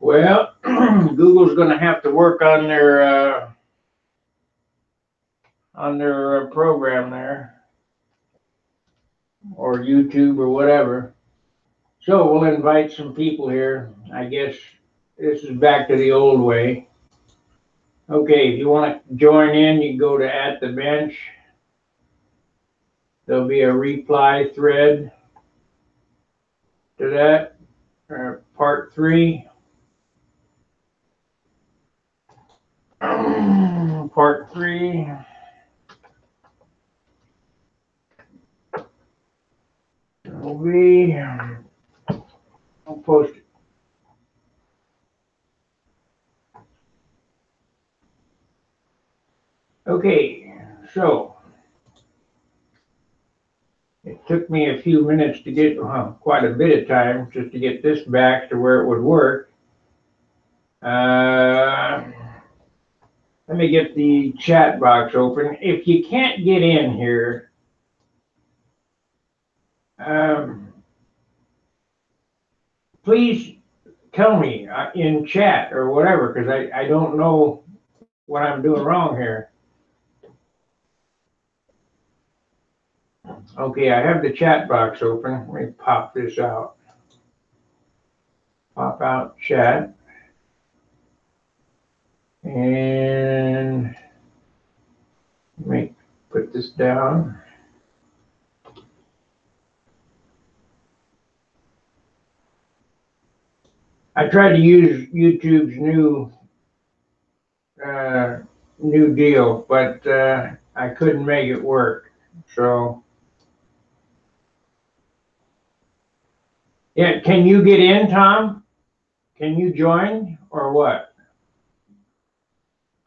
Well, Google's going to have to work on their program there, or YouTube or whatever. So we'll invite some people here. I guess this is back to the old way. Okay, if you want to join in, you go to at the bench. There'll be a reply thread to that, part 3. Part 3 will be, I'll post it. Okay, so it took me a few minutes to get, quite a bit of time just to get this back to where it would work. Let me get the chat box open. If you can't get in here, please tell me in chat or whatever, because I don't know what I'm doing wrong here. Okay, I have the chat box open. Let me pop this out. Pop out chat. And let me put this down. I tried to use YouTube's new deal, but I couldn't make it work. So yeah, can you get in, Tom? Can you join or what?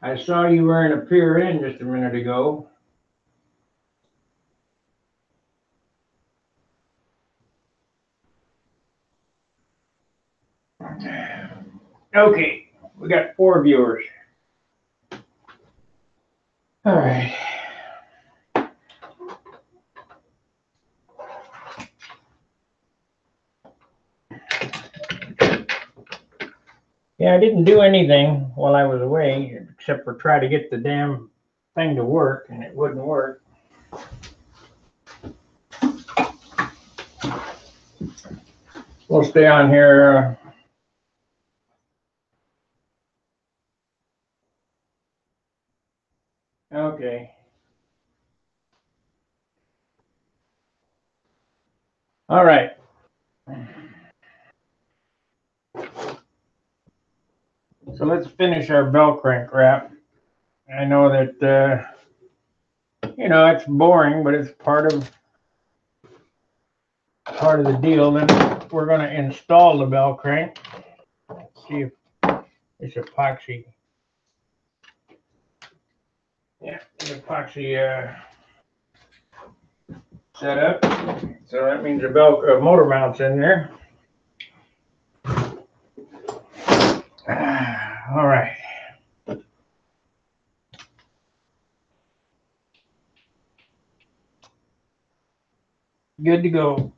I saw you were in a peer in just a minute ago. Okay, we got 4 viewers. All right. Yeah, I didn't do anything while I was away except for try to get the damn thing to work, and it wouldn't work. We'll stay on here. Okay. All right. So let's finish our bell crank wrap. I know that, it's boring, but it's part of the deal. Then we're going to install the bell crank. Let's see if it's epoxy. Yeah, the epoxy set up. So that means the motor mount's in there. All right. Good to go.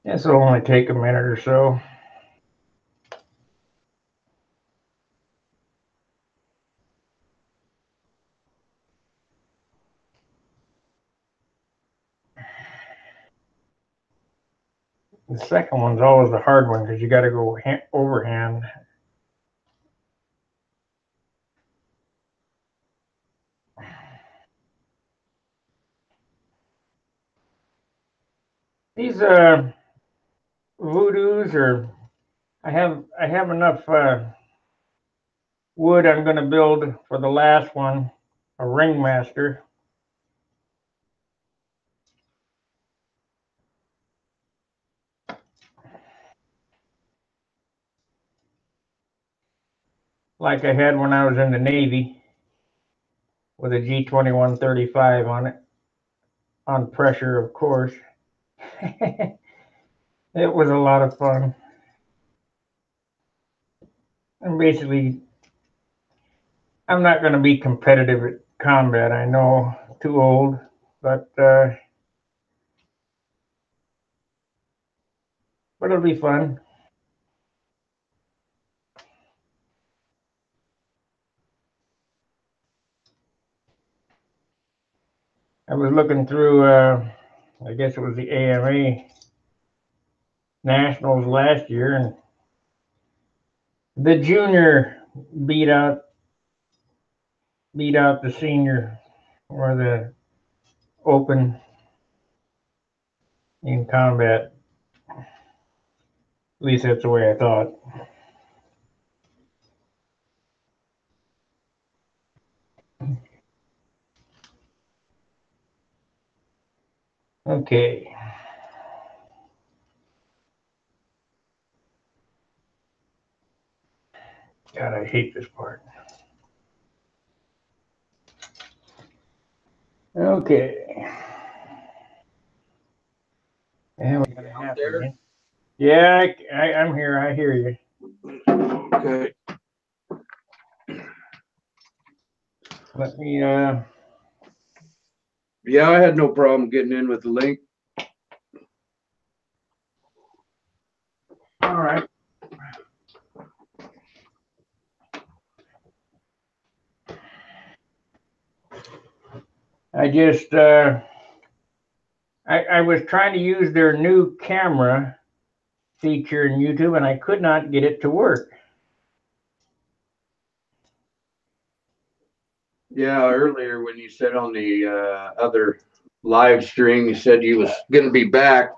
This will only take a minute or so. The second one's always the hard one because you got to go overhand. These voodoos are. I have enough wood. I'm going to build for the last one a ringmaster. Like I had when I was in the Navy, with a G2135 on it, on pressure, of course. It was a lot of fun. And basically, I'm not going to be competitive at combat. I know, too old, but but it'll be fun. I was looking through, I guess it was the AMA Nationals last year, and the junior beat out the senior, or the open in combat. At least that's the way I thought. Okay. God, I hate this part. Okay. And we got a half there. Yeah, I'm here. I hear you. Okay. Let me. Yeah, I had no problem getting in with the link. All right. I just. I was trying to use their new camera feature in YouTube, and I could not get it to work. Yeah, earlier when you said on the other live stream, you said you was going to be back,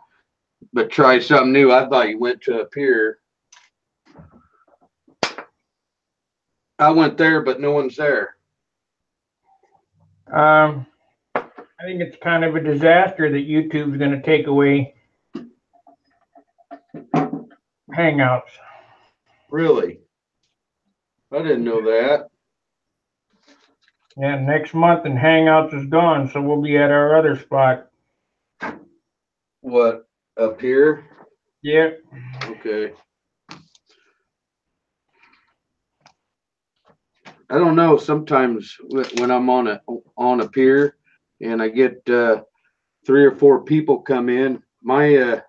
but try something new. I thought you went to a pier. I went there, but no one's there. I think it's kind of a disaster that YouTube's going to take away Hangouts. Really? I didn't know that. Yeah, next month and Hangouts is gone, so we'll be at our other spot. What, up here? Yeah. Okay. I don't know. Sometimes when I'm on a pier and I get 3 or 4 people come in, my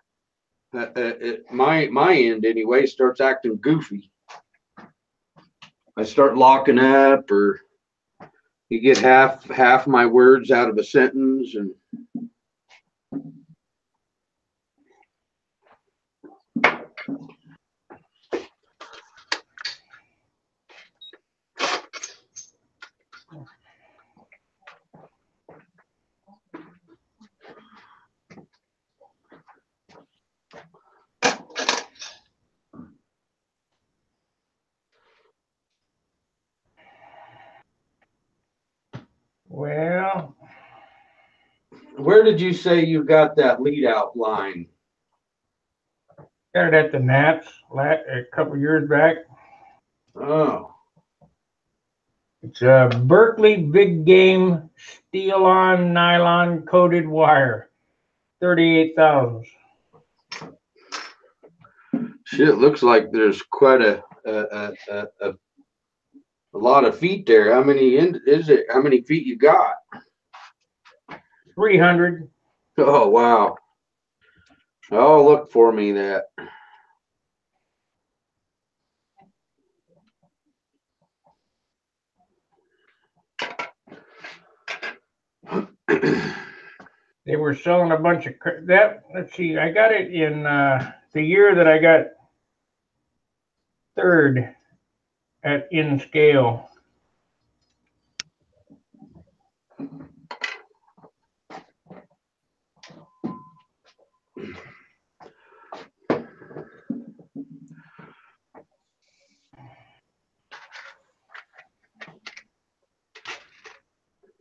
end anyway starts acting goofy. I start locking up, or you get half my words out of a sentence, and Well, where did you say you got that lead out line? got it at the Nats a couple years back. Oh. It's a Berkeley Big Game steel-on nylon coated wire, 38,000. Shit, looks like there's quite a lot of feet there. How many is it? How many feet you got? 300. Oh, wow. Oh, look for me that. They were selling a bunch of that. Let's see, I got it in the year that I got third in scale.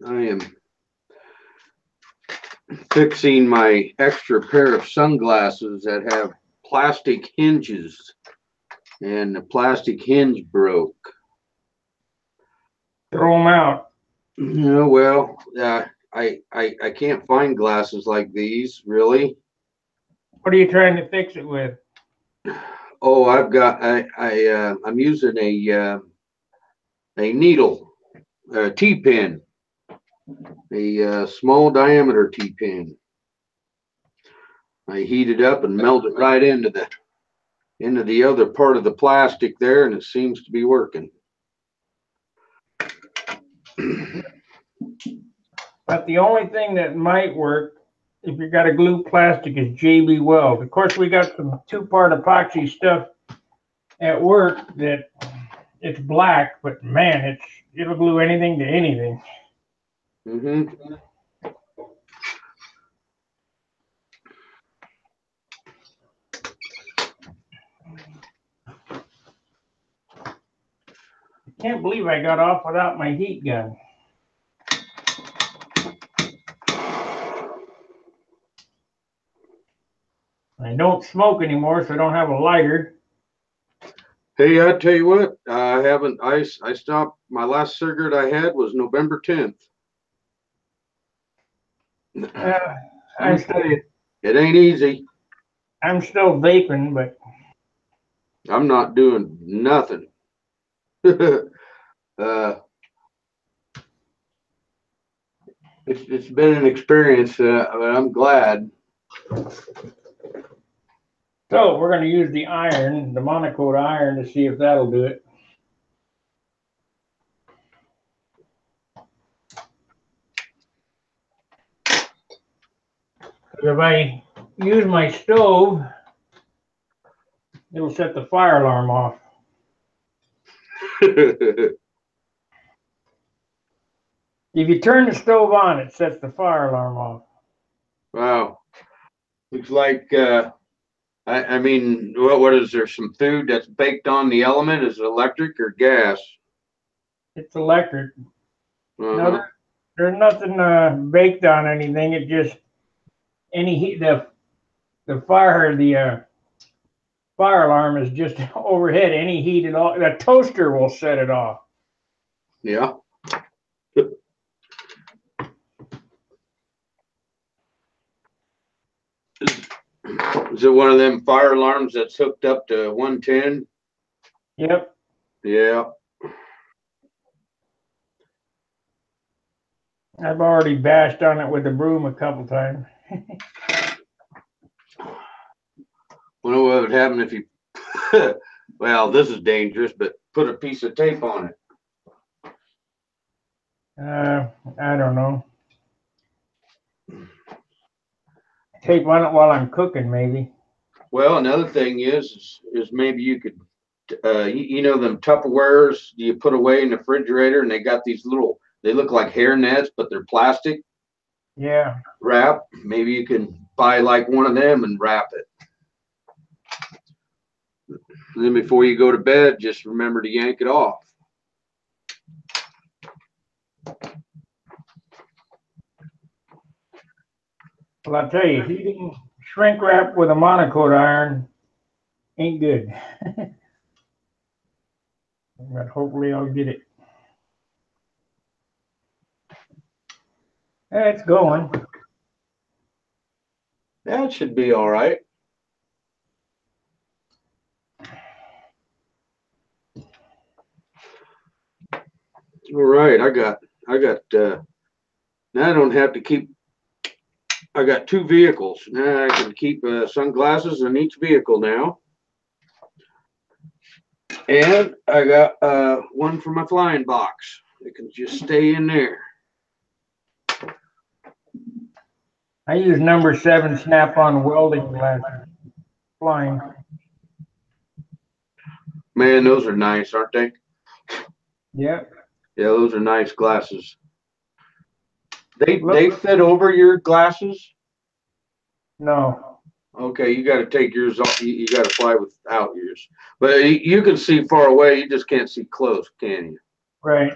I am fixing my extra pair of sunglasses that have plastic hinges, and the plastic hinge broke. Throw them out. Yeah, well, I can't find glasses like these, really. What are you trying to fix it with? Oh, I'm using a needle, a T-pin, a small diameter T-pin. I heat it up and melt it right into into the other part of the plastic there, and it seems to be working. But the only thing that might work if you got to glue plastic is JB Weld. Of course, we got some 2-part epoxy stuff at work that it's black, but man, it'll glue anything to anything. Mm-hmm. I can't believe I got off without my heat gun. I don't smoke anymore, so I don't have a lighter. Hey, I tell you what, I stopped. My last cigarette I had was November 10th. I'm still It ain't easy. I'm still vaping, but I'm not doing nothing. It's been an experience, but I'm glad. so we're going to use the iron, the monocoat iron, to see if that'll do it. If I use my stove, it'll set the fire alarm off. If you turn the stove on, it sets the fire alarm off. Wow. Looks like, I mean, what is there? Some food that's baked on the element? Is it electric or gas? It's electric. Uh-huh. No, there's nothing baked on anything. It just any heat. The fire alarm is just overhead. Any heat at all, the toaster will set it off. Yeah. Is it one of them fire alarms that's hooked up to 110? Yep. Yeah. I've already bashed on it with a broom a couple times. Wonder what would happen if you, well, this is dangerous, but put a piece of tape on it. I don't know. Tape on it while I'm cooking, maybe. Well, another thing is maybe you could, you know, them Tupperwares you put away in the refrigerator, and they got these little, they look like hair nets, but they're plastic. Yeah. Wrap. Maybe you can buy like one of them and wrap it. And then before you go to bed, just remember to yank it off. Well, I'll tell you, heating shrink wrap with a monocoat iron ain't good. But hopefully I'll get it. It's going. That should be all right. All right, I got now I don't have to keep, I got 2 vehicles. Now I can keep sunglasses in each vehicle now. And I got one for my flying box. It can just stay in there. I use number 7 snap-on welding glasses. Flying. Man, those are nice, aren't they? Yeah. Yeah, those are nice glasses. They fit over your glasses? No. Okay, you got to take yours off. You got to fly without yours. But you can see far away. You just can't see close, can you? Right.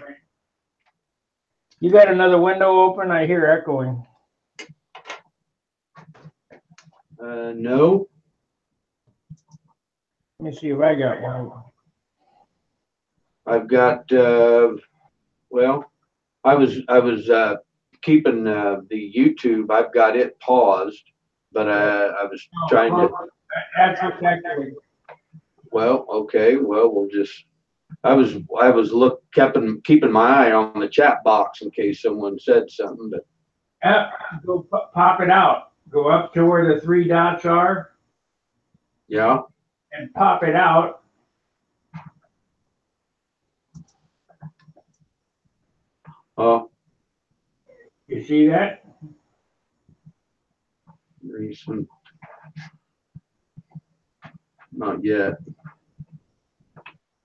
You got another window open? I hear echoing. No. Let me see if I got one. I've got well, I was keeping the YouTube. I've got it paused, but I was trying to. That's exactly. Well, okay. Well, we'll just. I was keeping my eye on the chat box in case someone said something, but. Go pop it out. Go up to where the 3 dots are. Yeah. and pop it out. Oh, You see that? recent. Not yet.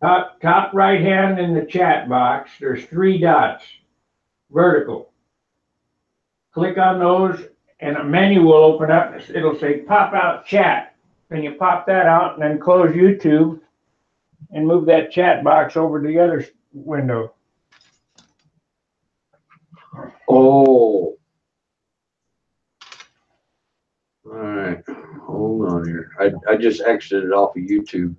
Top right hand in the chat box, there's 3 dots, vertical. Click on those and a menu will open up. It'll say pop out chat. Then you pop that out and then close YouTube and move that chat box over to the other window. Oh. All right. Hold on here. I just exited off of YouTube.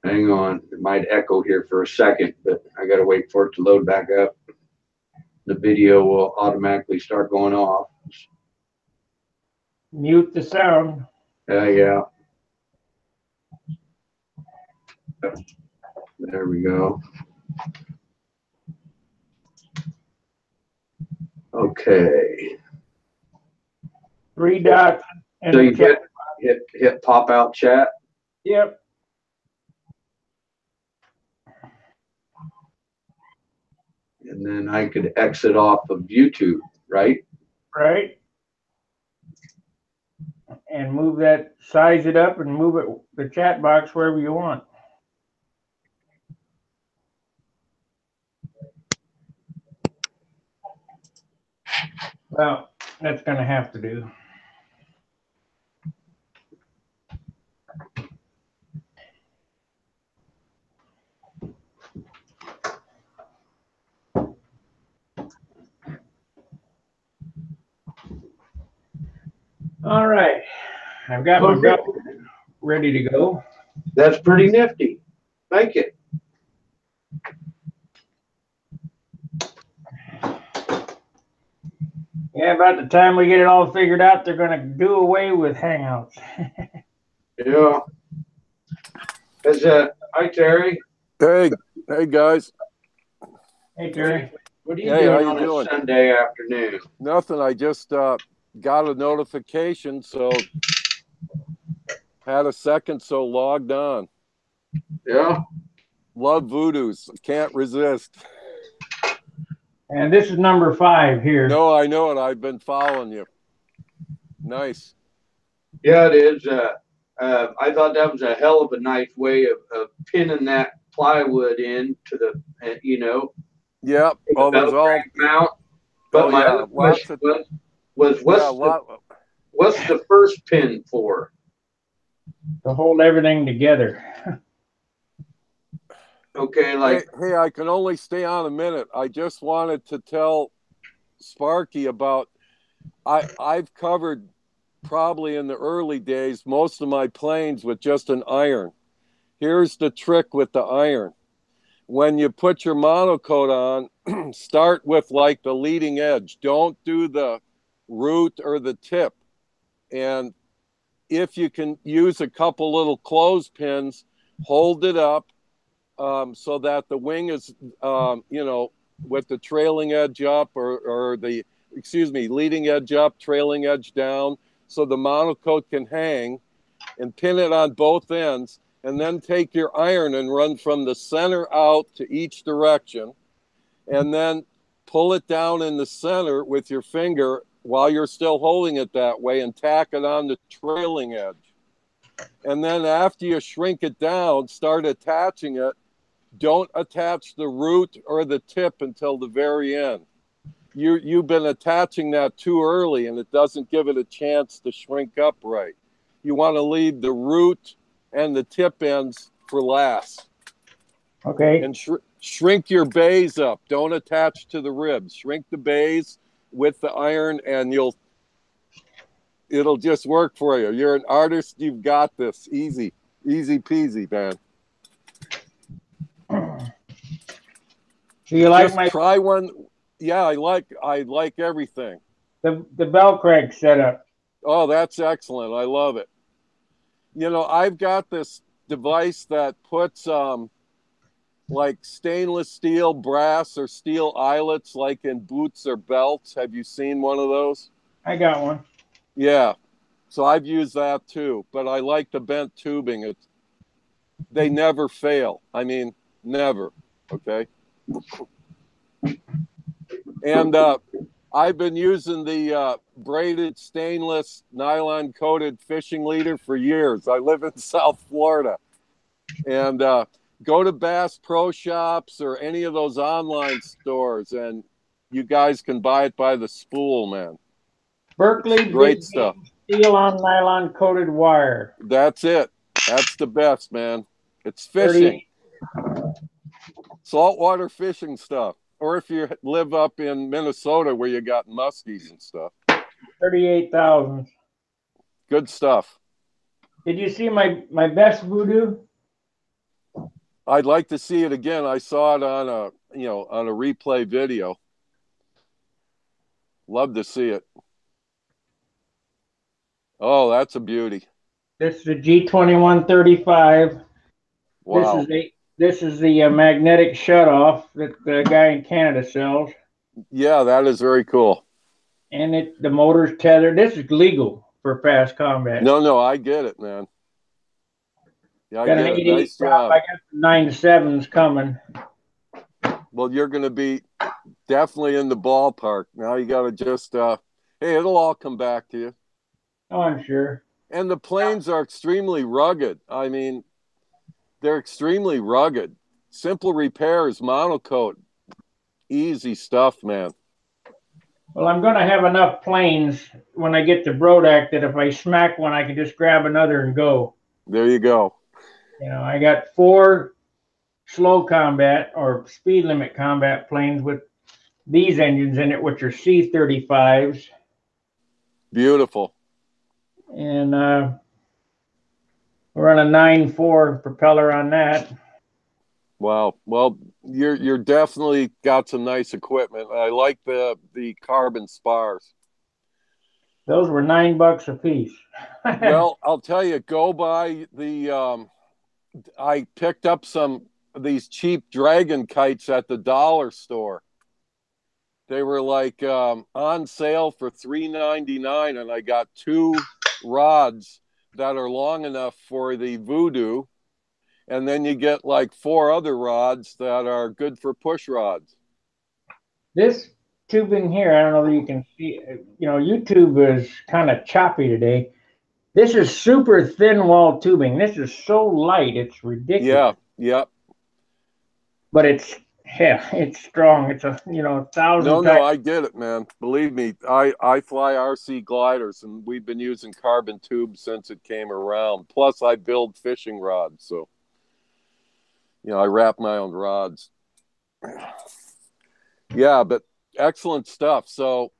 Hang on. It might echo here for a second, but I got to wait for it to load back up. The video will automatically start going off. Mute the sound. Yeah. There we go. Okay. 3 dots. So you hit pop out chat. Yep. And then I could exit off of YouTube, right? Right. And move that, size it up and move it, the chat box wherever you want. Well, that's going to have to do. All right. I've got my belt ready to go. That's pretty nifty. Thank you. Yeah, about the time we get it all figured out, they're going to do away with Hangouts. Yeah. Hi, Terry. Hey guys. Hey, Terry. What are you Hey, how doing you on doing? a Sunday afternoon? Nothing. I just got a notification, so had a second, so logged on. Yeah. Love voodoos. Can't resist. And this is number 5 here. No, I know it. I've been following you. Nice. Yeah, it is. I thought that was a hell of a nice way of pinning that plywood in to the, Yep. the Oh, there's all mount. But my other question was what's the first pin for? To hold everything together. Okay, like hey, I can only stay on a minute. I just wanted to tell Sparky about I've covered probably in the early days most of my planes with just an iron. Here's the trick with the iron. When you put your monocoat on, start with like the leading edge. Don't do the root or the tip. And if you can use a couple little clothespins, hold it up so that the wing is, with the trailing edge up or the, leading edge up, trailing edge down, so the monocoat can hang, and pin it on both ends, and then take your iron and run from the center out to each direction, and then pull it down in the center with your finger while you're still holding it that way, and tack it on the trailing edge. And then after you shrink it down, start attaching it. Don't attach the root or the tip until the very end. You've been attaching that too early, and it doesn't give it a chance to shrink up right. You want to leave the root and the tip ends for last. Okay. And shrink your bays up. Don't attach to the ribs. Shrink the bays with the iron, and it'll just work for you. You're an artist. You've got this. Easy peasy, man. So you like just try one. Yeah, I like everything. The bell crank setup. Oh, that's excellent. I love it. I've got this device that puts like stainless steel, brass, or steel eyelets, like in boots or belts. Have you seen one of those? I got one. Yeah. So I've used that too, but I like the bent tubing. They never fail. I mean, never. Okay. And I've been using the braided stainless nylon coated fishing leader for years. I live in South Florida, and go to Bass Pro Shops or any of those online stores, and you guys can buy it by the spool, man. Berkeley Great Big stuff. Game Steel on nylon coated wire. That's it. That's the best, man. It's fishing. 30, Saltwater fishing stuff. Or if you live up in Minnesota where you got muskies and stuff. 38,000. Good stuff. Did you see my best voodoo? I'd like to see it again. I saw it on a replay video. Love to see it. Oh, that's a beauty. This is a G2135. Wow. This is the magnetic shutoff that the guy in Canada sells. Yeah, that is very cool. And the motor's tethered. This is legal for fast combat. No, I get it, man. Yeah, I got get an it. 88 Nice prop. job. I got the 9.7s coming. Well, you're going to be definitely in the ballpark. Now you got to just, hey, it'll all come back to you. Oh, I'm sure. And the planes are extremely rugged. I mean, they're extremely rugged. Simple repairs, monocoat, easy stuff, man. Well, I'm going to have enough planes when I get to Brodak that if I smack one, I can just grab another and go. There you go. You know, I got 4 slow combat or speed limit combat planes with these engines in it, which are C-35s. Beautiful. And we're on a 9.4 propeller on that. Wow. Well, you're definitely got some nice equipment. I like the carbon spars. Those were $9 a piece. Well, I'll tell you, go buy the. I picked up some of these cheap dragon kites at the dollar store. They were like on sale for $3.99, and I got 2 rods that are long enough for the Voodoo, and then you get like 4 other rods that are good for push rods. This tubing here, I don't know if you can see, you know, YouTube is kind of choppy today. This is super thin wall tubing. This is so light, it's ridiculous. Yeah. But it's strong. It's a 1,000. No, I get it, man. Believe me, I fly RC gliders, and we've been using carbon tubes since it came around. Plus, I build fishing rods, so I wrap my own rods. Yeah, but excellent stuff. So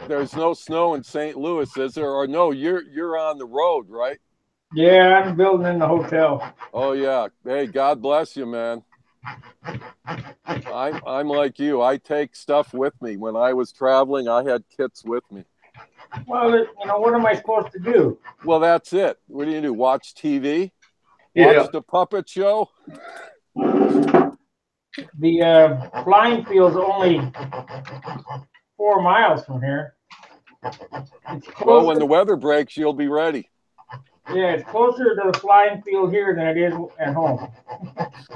there's no snow in St. Louis, is there? Or no, you're on the road, right? Yeah, I'm building in the hotel. Oh yeah. Hey, God bless you, man. I'm like you. I take stuff with me. When I was traveling, I had kits with me. Well, what am I supposed to do? Well, that's it. What do you do? Watch TV? Yeah. Watch the puppet show? The flying field's only 4 miles from here. Well, when the weather breaks, you'll be ready. Yeah, it's closer to the flying field here than it is at home.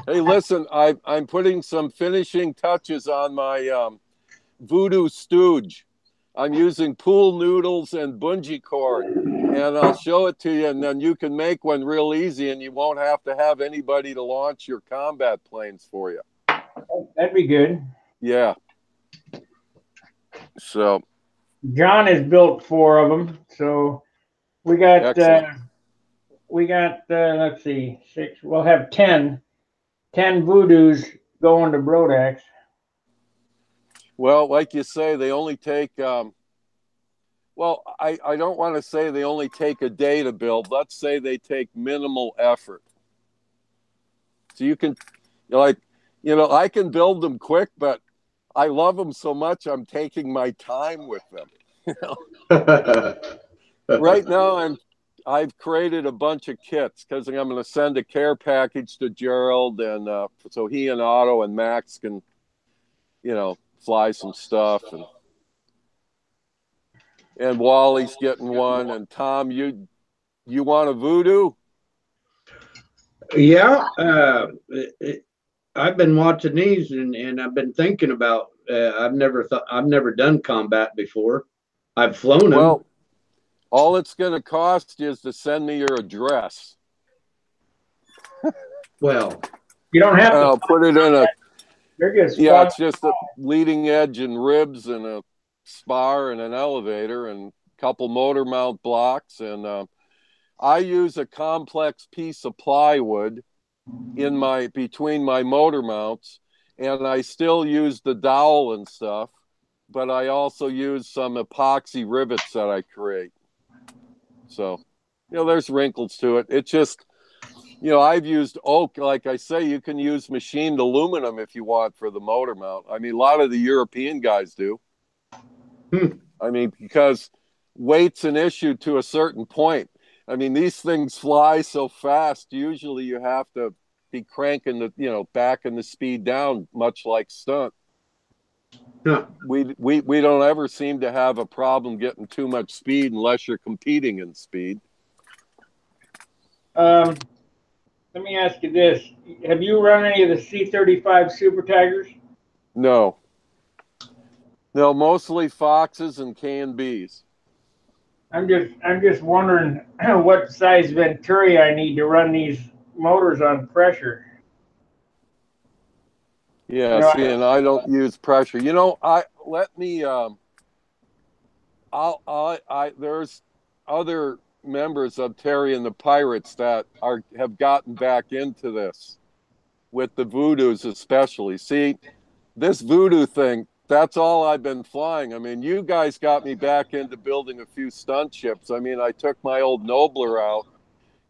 Hey, listen, I'm putting some finishing touches on my Voodoo Stooge. I'm using pool noodles and bungee cord, and I'll show it to you, and then you can make one real easy, and you won't have to have anybody to launch your combat planes for you. That'd be good. Yeah. So John has built 4 of them, so we got let's see, 6. We'll have 10 Voodoos going to Brodax. well, like you say, they only take well, I don't want to say they only take a day to build. Let's say they take minimal effort. So you can I can build them quick, but I love them so much I'm taking my time with them. Right now I've created a bunch of kits because I'm going to send a care package to Gerald, and so he and Otto and Max can, fly some stuff, and Wally's getting one, and Tom, you want a Voodoo? Yeah, I've been watching these and I've been thinking about. I've never done combat before. I've flown them. Well, all it's going to cost you is to send me your address. Well, You don't have to. I'll put it in a. They're just Yeah, it's just a leading edge and ribs and a spar and an elevator and a couple motor mount blocks, and I use a complex piece of plywood between my motor mounts, and I still use the dowel and stuff, but I also use some epoxy rivets that I create. So, there's wrinkles to it. It's just, I've used oak. Like I say, you can use machined aluminum if you want for the motor mount. I mean, a lot of the European guys do. I mean, because weight's an issue to a certain point. I mean, these things fly so fast. Usually you have to be cranking backing the speed down, much like Stunt. huh. We don't ever seem to have a problem getting too much speed unless you're competing in speed. Let me ask you this: have you run any of the C-35 Super Tigers? No, mostly Foxes and K&Bs. I'm just wondering what size Venturi I need to run these motors on pressure. Yeah, and I don't use pressure. There's other members of Terry and the Pirates that have gotten back into this with the Voodoos especially. See, this Voodoo thing, that's all I've been flying. I mean, you guys got me back into building a few stunt ships. I mean, I took my old Nobler out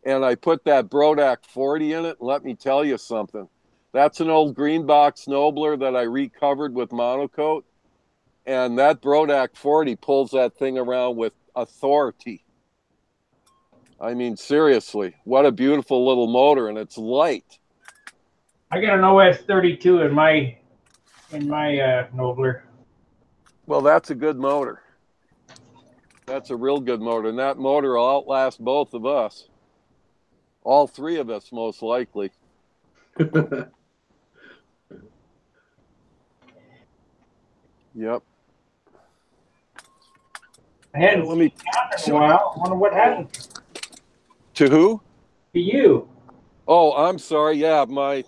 and I put that Brodak 40 in it. And let me tell you something. That's an old green box Nobler that I recovered with monocoat. And that Brodak 40 pulls that thing around with authority. I mean, seriously, what a beautiful little motor, and it's light. I got an OS-32 in my Nobler. Well, that's a good motor. That's a real good motor, and that motor will outlast both of us. All three of us, most likely. Yep. I hadn't seen you in a while. I wonder what happened To who? to you. Oh, I'm sorry. Yeah, my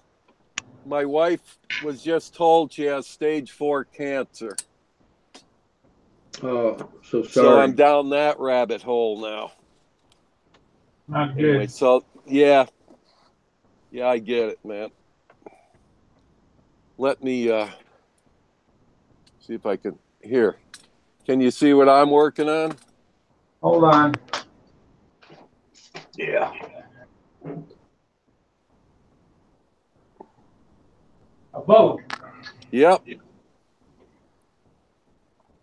wife was just told she has stage 4 cancer. Oh, so sorry. So I'm down that rabbit hole now. Not good. Anyway, so yeah, I get it, man. Let me see if I can here. Can you see what I'm working on? Hold on. Yeah. A boat. Yep. Is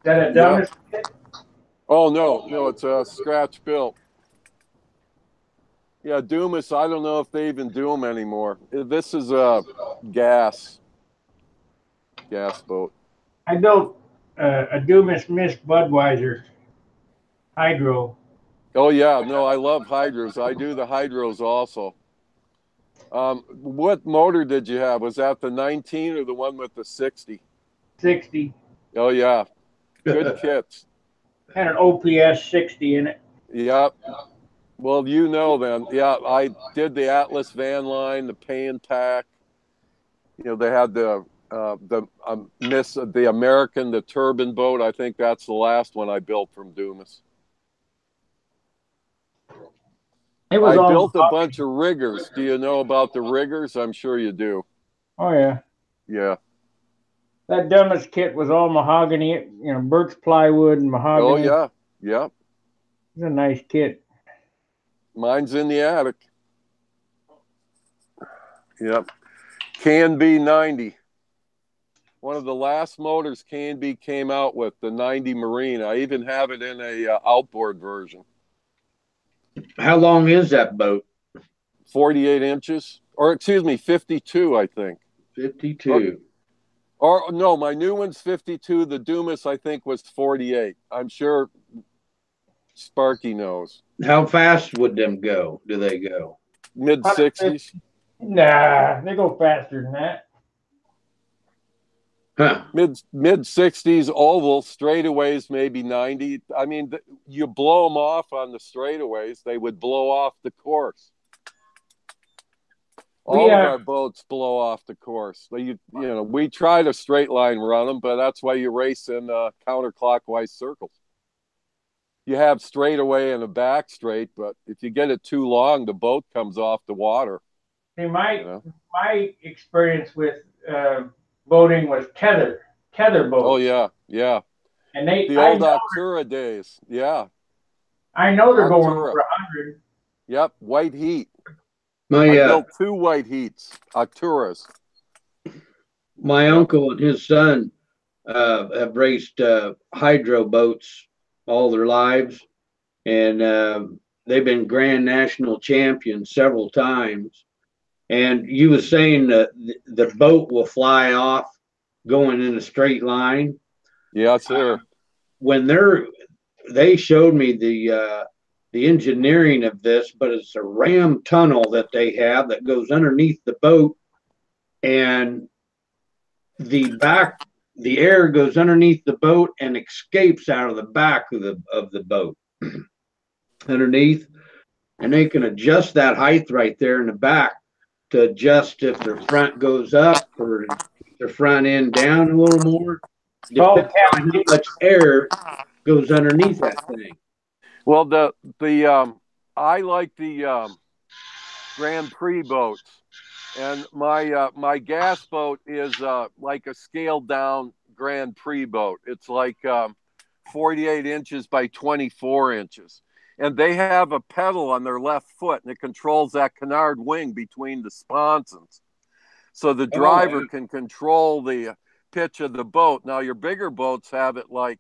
that a dumbest kit? Oh no, it's a scratch built. Yeah, Dumas. I don't know if they even do them anymore. This is a gas boat. I built a Dumas Mist Budweiser hydro. Oh yeah, no, I love hydros. I do the hydros also. What motor did you have? Was that the 19 or the one with the 60? 60. Oh yeah, good kits. Had an OPS 60 in it. Yep. Well, then. Yeah, I did the Atlas van line, the pay and pack. They had the American, the turbine boat. I think that's the last one I built from Dumas. I built a bunch of riggers. Do you know about the riggers? I'm sure you do. Oh yeah. Yeah. That Dumas kit was all mahogany, birch plywood and mahogany. Oh yeah. Yep. It's a nice kit. Mine's in the attic. Yep. K&B 90. One of the last motors K&B came out with, the 90 Marine. I even have it in a outboard version. How long is that boat? 48 inches, or excuse me, 52, I think. 52. Or no, my new one's 52. The Dumas, I think, was 48. I'm sure Sparky knows. How fast would them go? Do they go? Mid 60s. Nah, they go faster than that. Huh. Mid 60s, oval, straightaways, maybe 90. I mean, you blow them off on the straightaways, they would blow off the course. All of our boats blow off the course. We try to straight line run them, but that's why you race in counterclockwise circles. You have straightaway and a back straight, but if you get it too long, the boat comes off the water. See, my experience with boating was tether boats. Oh yeah. And the old Arctura days, yeah. I know they're going over 100. Yep, white heat. I built 2 white heats, Arcturas. My uncle and his son have raced hydro boats all their lives, and they've been Grand National champions several times. And you were saying that the boat will fly off going in a straight line. Yeah, sir. When they showed me the engineering of this, but it's a ram tunnel that they have that goes underneath the boat, and the air goes underneath the boat and escapes out of the back of the boat underneath, and they can adjust that height right there in the back to adjust if their front goes up or their front end down a little more. Depending on how much air goes underneath that thing. Well, I like the Grand Prix boats, and my gas boat is like a scaled down Grand Prix boat. It's like 48 inches by 24 inches, and they have a pedal on their left foot, and it controls that canard wing between the sponsons, so the driver can control the pitch of the boat. Now your bigger boats have it like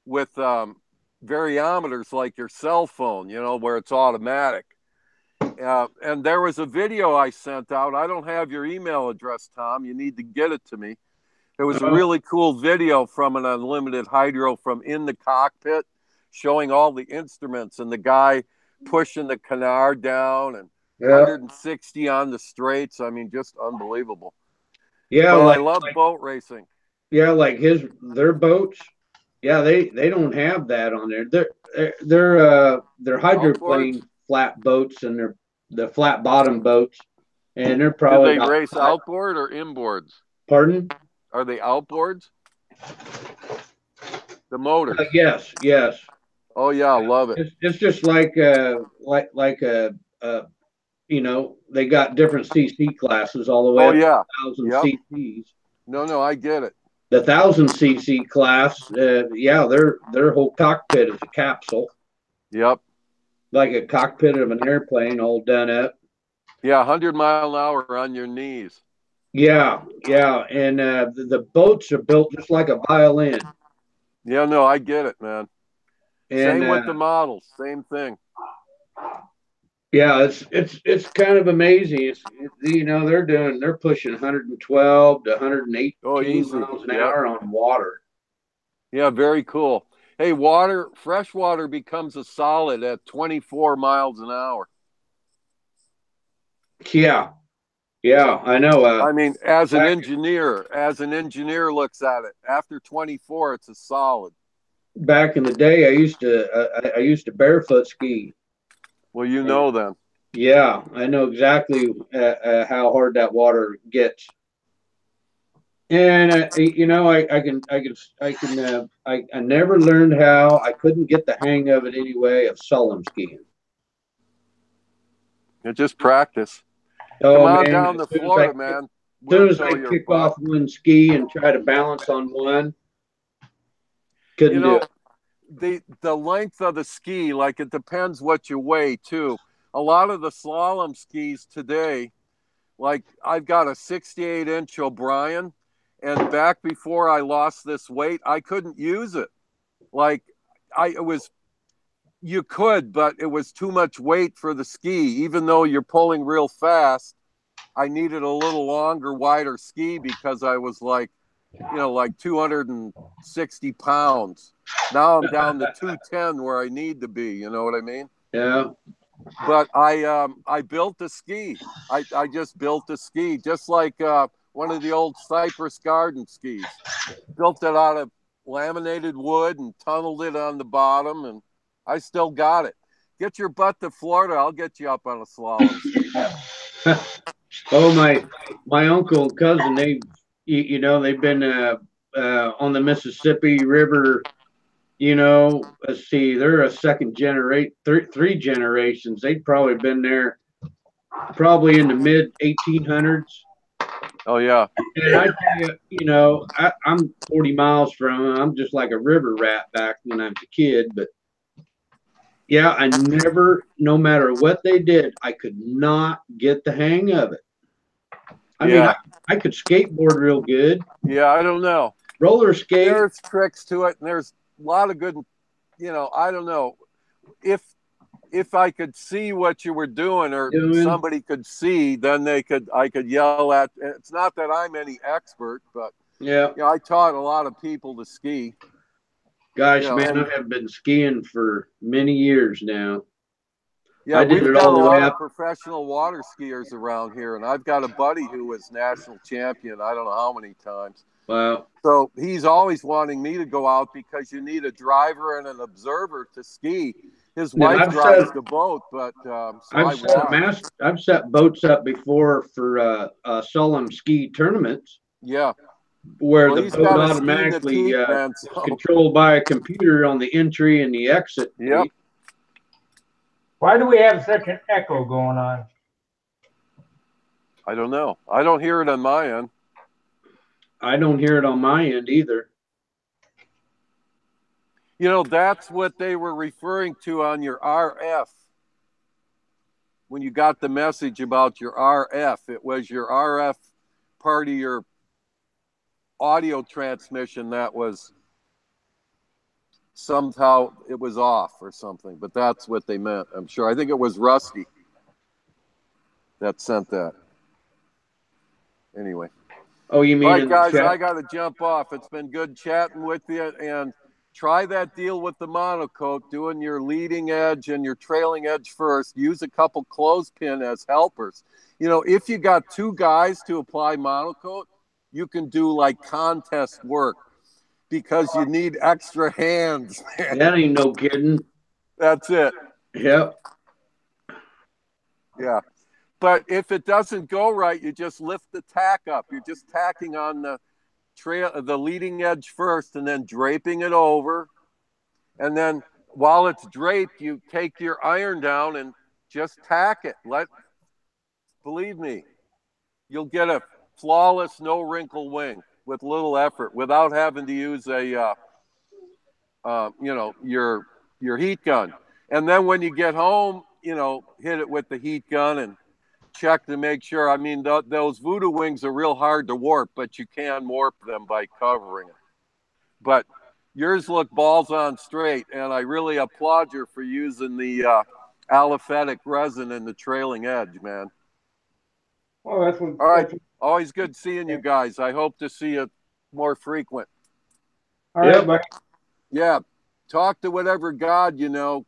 with variometers like your cell phone, where it's automatic. And there was a video I sent out. I don't have your email address, Tom. You need to get it to me. It was a really cool video from an unlimited hydro from in the cockpit, showing all the instruments and the guy pushing the canard down and 160 on the straights. I mean, just unbelievable. Yeah, but I love boat racing. Yeah, like their boats. Yeah, they don't have that on there. They're hydroplane flat boats, and they're the flat bottom boats, and they're probably. Do they race outboard or inboards? Pardon? Are they outboards? The motors. Yes. Oh yeah, I love it. It's just like they got different CC classes all the way up to 1,000 CCs. No, I get it. The 1,000 CC class, their whole cockpit is a capsule. Yep. Like a cockpit of an airplane, all done up. Yeah, 100 mile an hour on your knees. Yeah, and the boats are built just like a violin. Yeah, no, I get it, man. And, same with the models, same thing. Yeah, it's kind of amazing. They're pushing 112 to 118 miles an hour on water. Yeah, very cool. Hey, fresh water becomes a solid at 24 miles an hour. Yeah, I know. I mean, as an engineer looks at it, after 24, it's a solid. Back in the day, I used to barefoot ski. Well, you know then. Yeah, I know exactly how hard that water gets. And I never learned how. I couldn't get the hang of it anyway of slalom skiing. You just practice. Oh, come on down to Florida, man. As soon as I kick off one ski and try to balance on one, couldn't do it. The length of the ski, like it depends what you weigh too. A lot of the slalom skis today, like I've got a 68-inch O'Brien, and back before I lost this weight, I couldn't use it. Like You could, but it was too much weight for the ski. Even though you're pulling real fast, I needed a little longer, wider ski because I was like, like 260 pounds. Now I'm down to 210 where I need to be. You know what I mean? Yeah. But I built a ski. I just built a ski, just like one of the old Cypress Garden skis. Built it out of laminated wood and tunneled it on the bottom, and I still got it. Get your butt to Florida. I'll get you up on a slalom ski. Oh, my uncle and cousin, they've been on the Mississippi River. Let's see, they're a second generation, three generations. They'd probably been there probably in the mid 1800s. Oh yeah. And I tell you, I'm 40 miles from them. I'm just like a river rat back when I was a kid. But yeah, I never, no matter what they did, I could not get the hang of it. I mean, I could skateboard real good. Yeah, I don't know. Roller skate. There's tricks to it, and there's a lot of good, I don't know. If I could see what you were doing, or somebody could see, then I could yell at. It's not that I'm any expert, but yeah, I taught a lot of people to ski. Gosh, man, I have been skiing for many years now. Yeah, we've got a lot of professional water skiers around here, and I've got a buddy who was national champion. I don't know how many times. Wow. So he's always wanting me to go out because you need a driver and an observer to ski. His wife drives the boat, but I've set boats up before for solemn ski tournaments. Yeah. Where the boat automatically is controlled by a computer on the entry and the exit. Yep. Why do we have such an echo going on? I don't know. I don't hear it on my end. I don't hear it on my end either. That's what they were referring to on your RF. When you got the message about your RF, it was your RF part of your audio transmission that was somehow it was off or something, but that's what they meant. I'm sure. I think it was Rusty that sent that. Anyway. Oh, you mean? All right, guys, I got to jump off. It's been good chatting with you, and try that deal with the monocoque, doing your leading edge and your trailing edge first. Use a couple clothespin as helpers. If you got two guys to apply monocoque, you can do like contest work because you need extra hands, man. That ain't no kidding. That's it. Yep. Yeah. But if it doesn't go right, you just lift the tack up. You're just tacking on the leading edge first and then draping it over. And then while it's draped, you take your iron down and just tack it. Believe me, you'll get a flawless, no wrinkle wing with little effort without having to use your heat gun. And then when you get home, hit it with the heat gun and check to make sure. I mean, those voodoo wings are real hard to warp, but you can warp them by covering it. But yours look balls on straight, and I really applaud you for using the aliphatic resin in the trailing edge, man. Well, that's what. All right. Always good seeing you guys. I hope to see you more frequent. All right, buddy. Yeah. Talk to whatever God,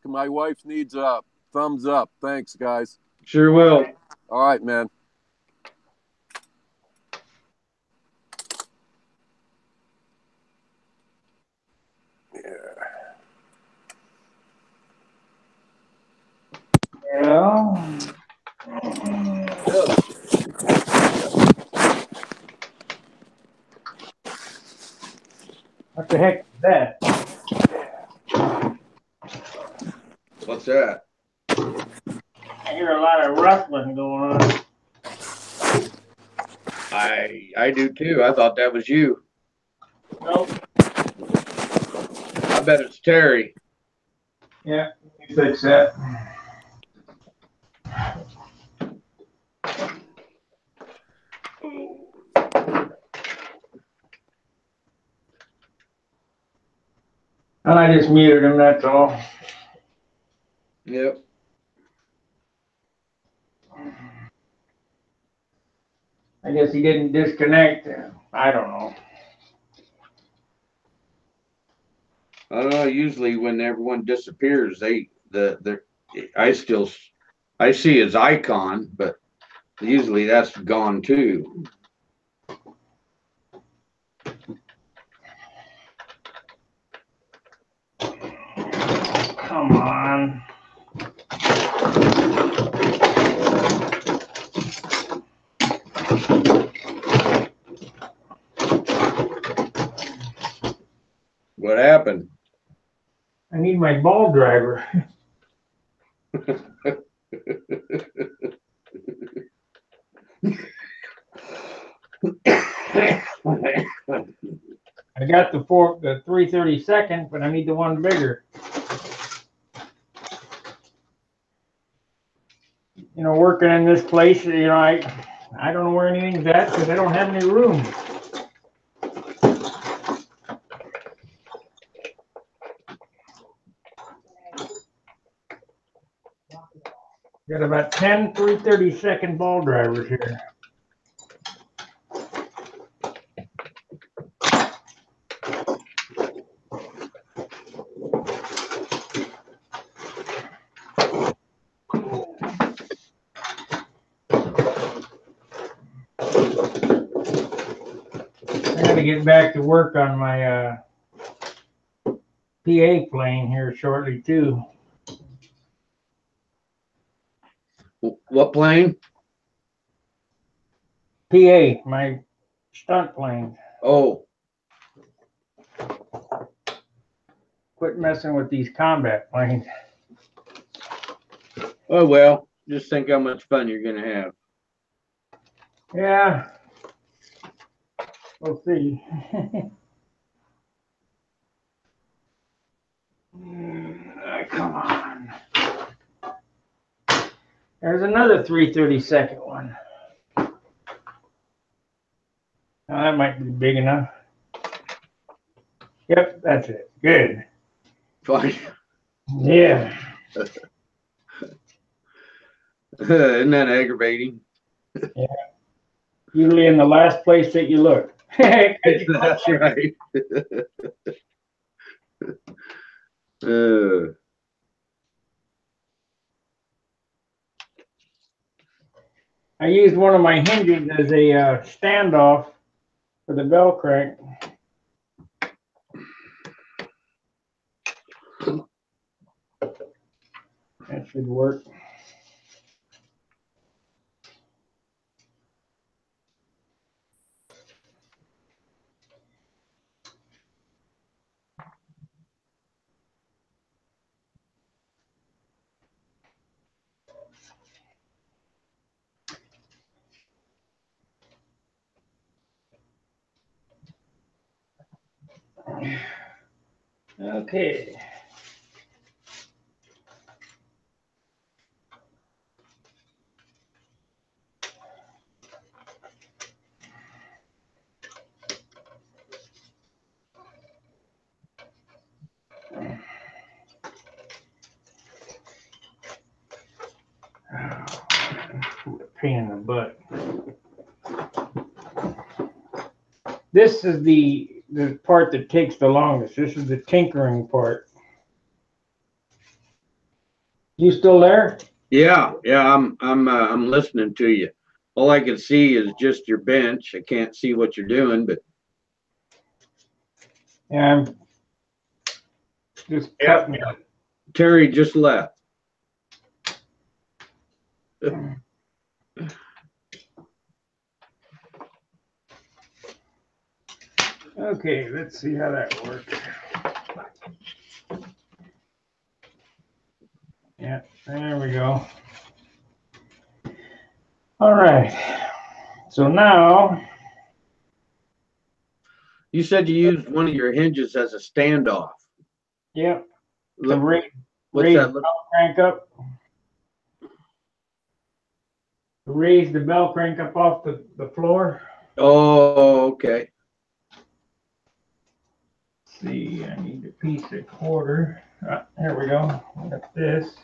My wife needs a thumbs up. Thanks, guys. Sure will. All right, man. Yeah. What the heck is that? What's that? I hear a lot of rustling going on. I do too. I thought that was you. Nope. I bet it's Terry. Yeah, you fix that. And I just muted him, that's all. Yep. I guess he didn't disconnect. I don't know. I don't know. Usually, when everyone disappears, I see his icon, but usually that's gone too. Come on. What happened? I need my ball driver. I got the 332nd, but I need the one bigger. You know, working in this place, you know, I don't know where anything's at because I don't have any room. Got about 10 332nd ball drivers here. I got to get back to work on my PA plane here shortly too. What plane? PA, my stunt plane. Oh, Quit messing with these combat planes. oh well. Just think how much fun you're gonna have. Yeah, we'll see. Come on. There's another 332nd one. Now that might be big enough. Yep, that's it. Good. Fine. Yeah. Isn't that aggravating? Yeah. Usually in the last place that you look. That's right. I used one of my hinges as a standoff for the bell crank. That should work. Okay. Pain in the butt. This is the part that takes the longest. This is the tinkering part. You still there? Yeah, I'm listening to you. All I can see is just your bench. I can't see what you're doing, but Yeah, I'm just cutting it. Terry just left. Okay, let's see how that works. Yeah, there we go. All right. So now, You said you used one of your hinges as a standoff. yep, to Look, raise what's the that? Look, bell crank up. Raise the bell crank up off the floor. oh, okay. Let's see, I need a piece of quarter. Here we go. Got this.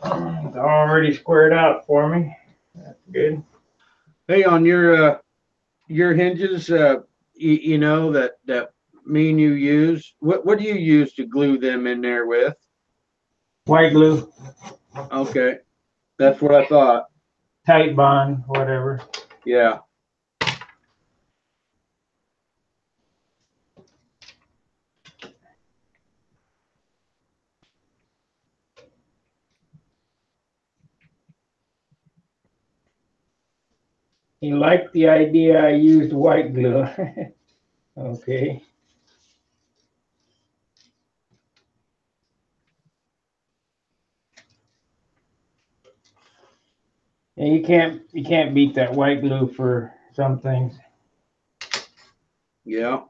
It's already squared out for me. That's good. Hey, on your hinges, you know that me and you use. What do you use to glue them in there with? White glue, Okay, that's what I thought. tight bond, whatever. Yeah. He liked the idea I used white glue. Okay. Yeah, you can't beat that white glue for some things. Yeah.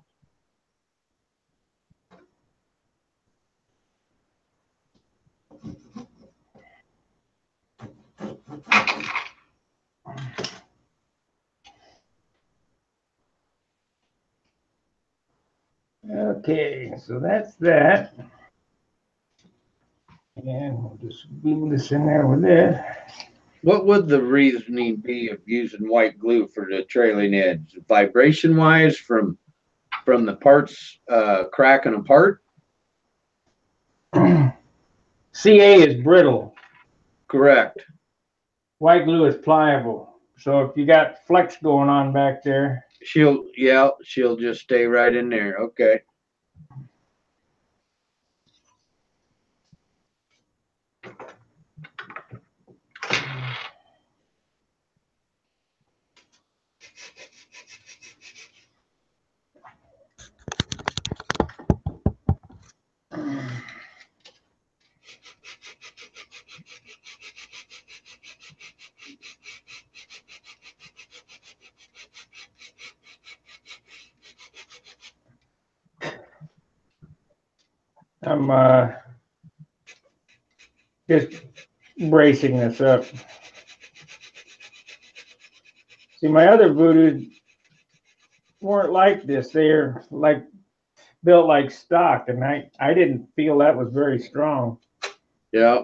Okay, so that's that. And we'll just glue this in there with this. What would the reasoning be of using white glue for the trailing edge? Vibration wise from the parts cracking apart? CA is brittle. Correct. White glue is pliable. So if you got flex going on back there, She'll just stay right in there. Okay. I'm just bracing this up. See, my other voodoos weren't like this. They're like built like stock, and I didn't feel that was very strong. Yeah.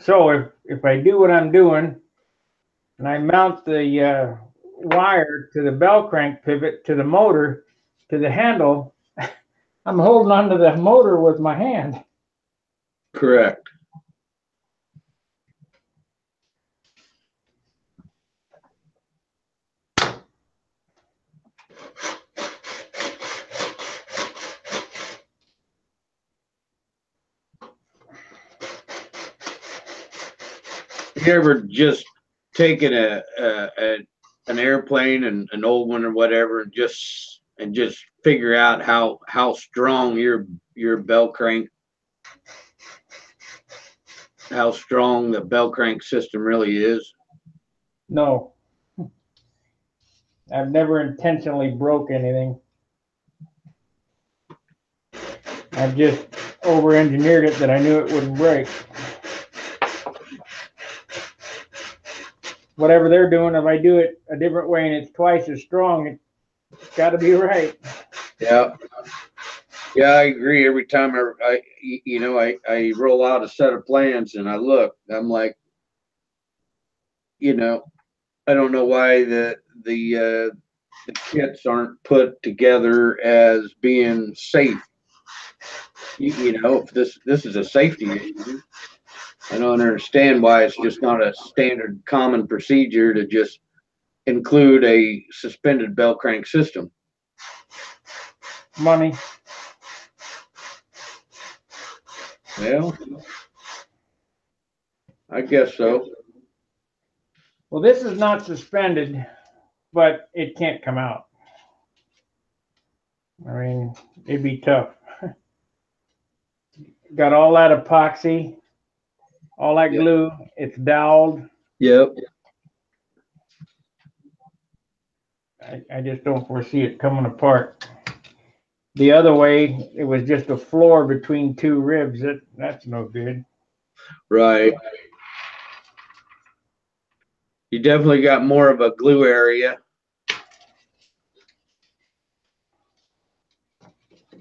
So if I do what I'm doing, and I mount the wire to the bell crank pivot to the motor to the handle, I'm holding onto the motor with my hand. Correct. You ever just taken an airplane and an old one or whatever and just figure out how strong your bell crank, how strong the bell crank system really is? No, I've never intentionally broke anything. I've just over-engineered it that I knew it wouldn't break. Whatever they're doing, if I do it a different way and it's twice as strong, it's got to be right. Yeah. Yeah, I agree. Every time I roll out a set of plans and I look, I'm like, I don't know why the kits aren't put together as being safe. If this is a safety issue, I don't understand why it's just not a standard common procedure to just include a suspended bell crank system. Money. Well, I guess so. Well, this is not suspended, but it can't come out. I mean, it'd be tough. Got all that epoxy, all that glue. It's doweled. Yep. I just don't foresee it coming apart. The other way, it was just a floor between two ribs. That's no good. Right. You definitely got more of a glue area.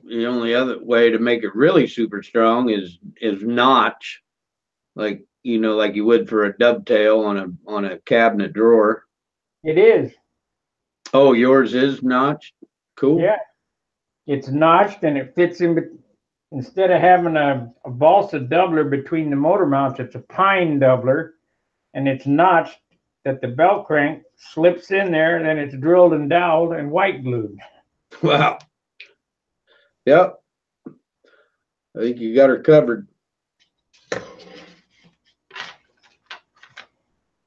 The only other way to make it really super strong is notch, like like you would for a dovetail on a cabinet drawer. It is. Oh, yours is notched? Cool. Yeah. It's notched and it fits in. Instead of having a balsa doubler between the motor mounts, it's a pine doubler, and it's notched that the belt crank slips in there, and then it's drilled and doweled and white glued. Wow. Yep. I think you got her covered.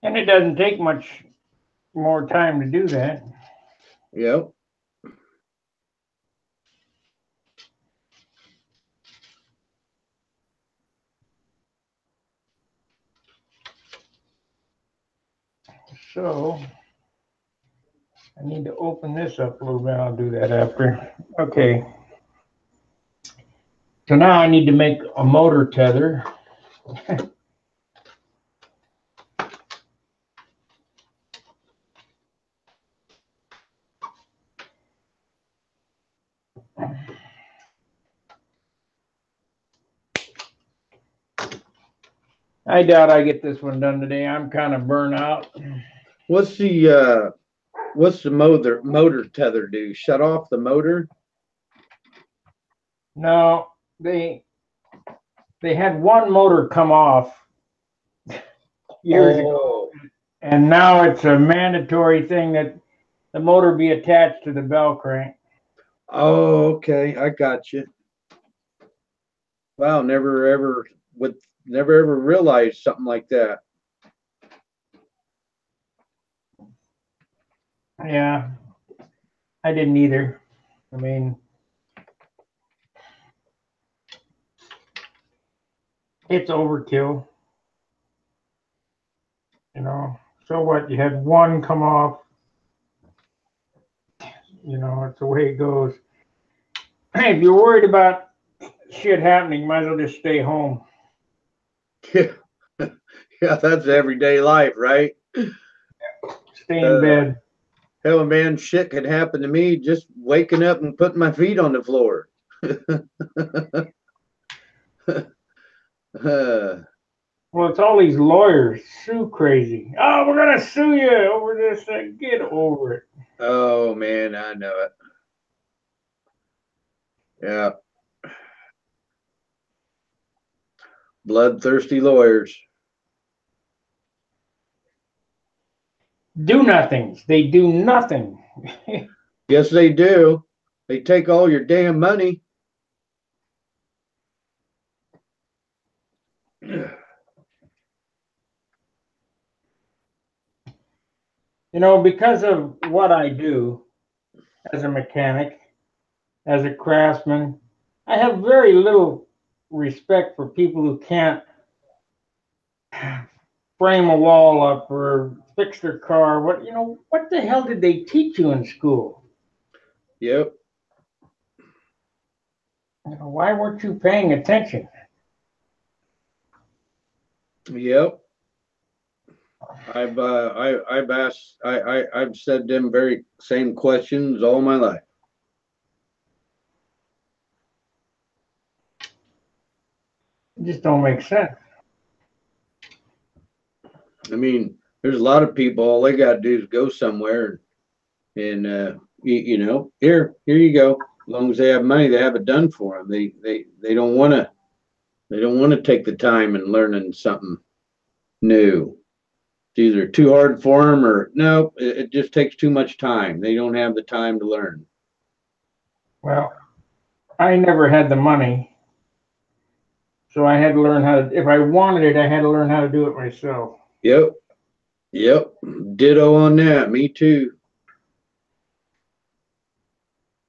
And it doesn't take much more time to do that. Yep. So I need to open this up a little bit. I'll do that after. Okay. So now I need to make a motor tether. I doubt I get this one done today. I'm kind of burnt out. What's the motor tether do? Shut off the motor? No, they had one motor come off years ago, and now it's a mandatory thing that the motor be attached to the bell crank. Oh, okay. I got you. Wow, never ever realized something like that. Yeah, I didn't either. I mean, it's overkill. So what? You had one come off. It's the way it goes. Hey, if you're worried about shit happening, might as well just stay home. Yeah, yeah, that's everyday life, right? Stay in bed. Hell, man, shit could happen to me just waking up and putting my feet on the floor. Well, it's all these lawyers sue crazy. Oh, we're gonna sue you over this thing. Get over it. Oh man, I know it. Yeah. Bloodthirsty lawyers. Do nothings. They do nothing. Yes, they do. They take all your damn money. Because of what I do as a mechanic, as a craftsman, I have very little respect for people who can't frame a wall up or fix their car. What the hell did they teach you in school? Yep. Why weren't you paying attention? Yep. I've asked I've said them very same questions all my life. It just don't make sense. I mean, there's a lot of people, all they gotta do is go somewhere and here you go. As long as they have money, they have it done for them. They don't want to take the time and learning something new. It's either too hard for them or no, it just takes too much time. They don't have the time to learn. Well, I never had the money, so I had to learn how to. If I wanted it, I had to learn how to do it myself. Yep. Ditto on that. Me too.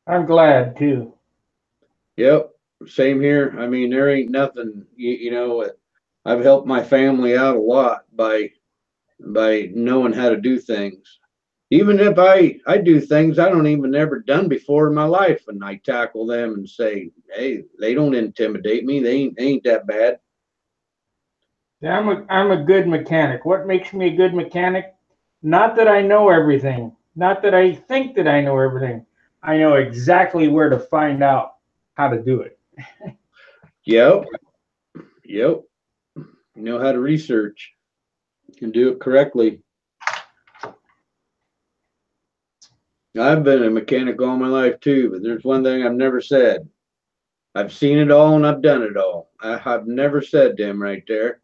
I'm glad too. Yep. Same here. I mean, there ain't nothing, I've helped my family out a lot by knowing how to do things. Even if I do things I don't even ever done before in my life, and I tackle them and say, hey, they don't intimidate me. They ain't that bad. Yeah, I'm a good mechanic. What makes me a good mechanic? Not that I know everything, not that I think that I know everything. I know exactly where to find out how to do it. Yep. Yep. You know how to research. You can do it correctly. I've been a mechanic all my life too, but there's one thing I've never said. I've seen it all and I've done it all. I've never said them right there,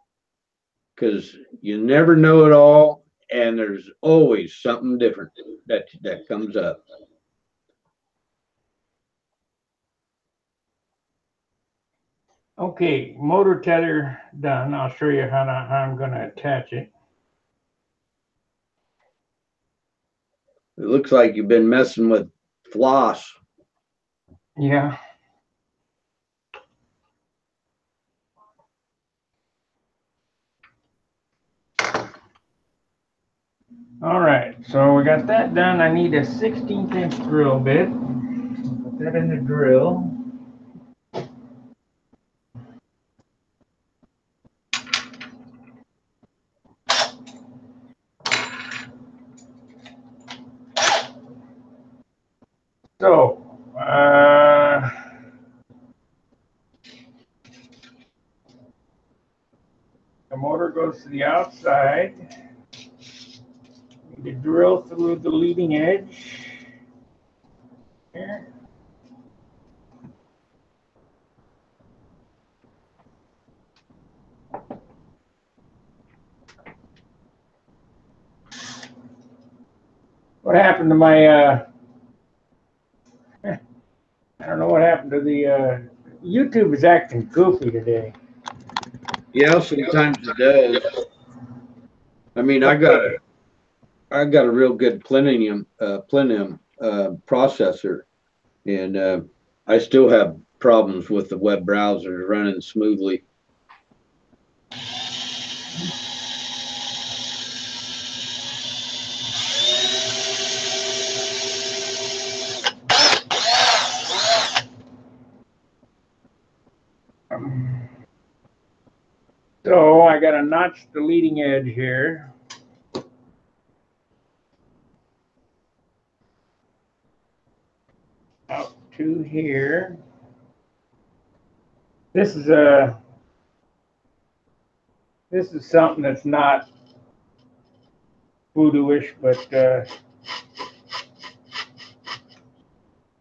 because you never know it all, and there's always something different that comes up. Okay, motor tether done. I'll show you how I'm going to attach it. It looks like you've been messing with floss. Yeah. All right, so we got that done. I need a 16th inch drill bit. Put that in the drill. So, the motor goes to the outside. Need to drill through the leading edge here. What happened to my, I don't know what happened to the, YouTube is acting goofy today. Yeah, sometimes it does. I mean, I got a real good Plinium processor, and I still have problems with the web browsers running smoothly. So I got to notch the leading edge here. Out to here. This is something that's not voodoo-ish, but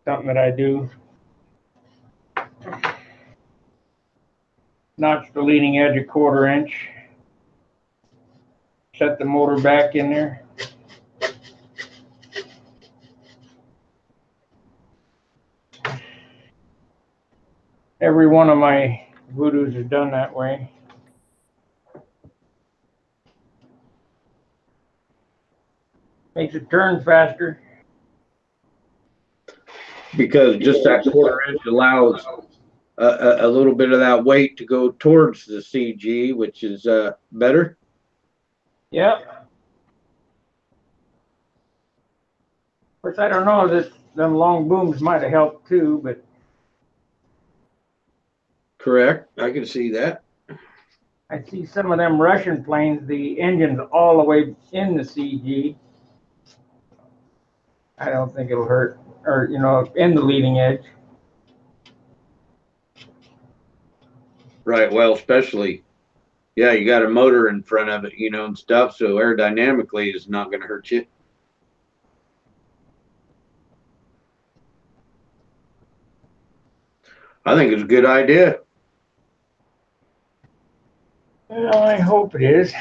something that I do. Notch the leading edge a 1/4 inch. Set the motor back in there. Every one of my voodoos is done that way. Makes it turn faster. Because just that 1/4 inch allows a little bit of that weight to go towards the CG, which is better. Yep. Of course, I don't know that them long booms might have helped too, but Correct. I can see that. I see some of them Russian planes, the engine's all the way in the CG. I don't think it'll hurt, or in the leading edge. Right. Well, especially, yeah, you got a motor in front of it, and stuff. So aerodynamically, it's not going to hurt you. I think it's a good idea. Well, I hope it is.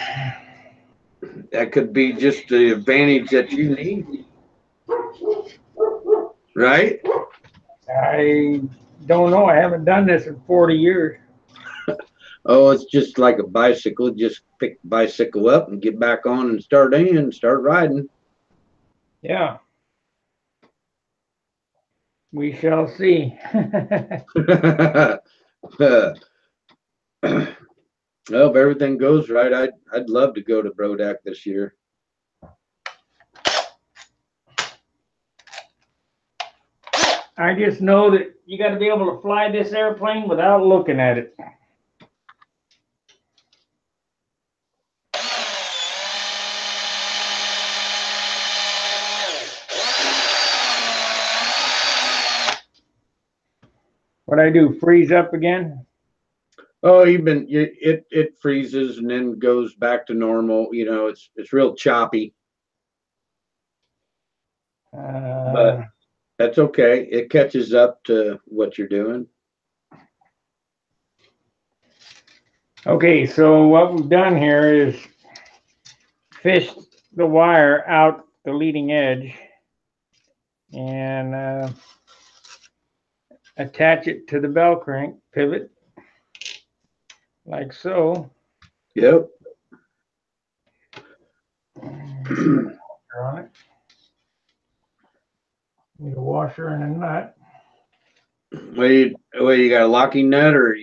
That could be just the advantage that you need. Right? I don't know. I haven't done this in 40 years. Oh, it's just like a bicycle. Just pick the bicycle up and get back on and start riding. Yeah. We shall see. Well, if everything goes right, I'd love to go to Brodak this year. I just know that you got to be able to fly this airplane without looking at it. What I do, freeze up again? Oh, it freezes and then goes back to normal. You know, it's real choppy, but that's okay. It catches up to what you're doing. Okay, so what we've done here is fished the wire out the leading edge and attach it to the bell crank pivot like so. Yep. On it. Need a washer and a nut. Well, you got a locking nut, or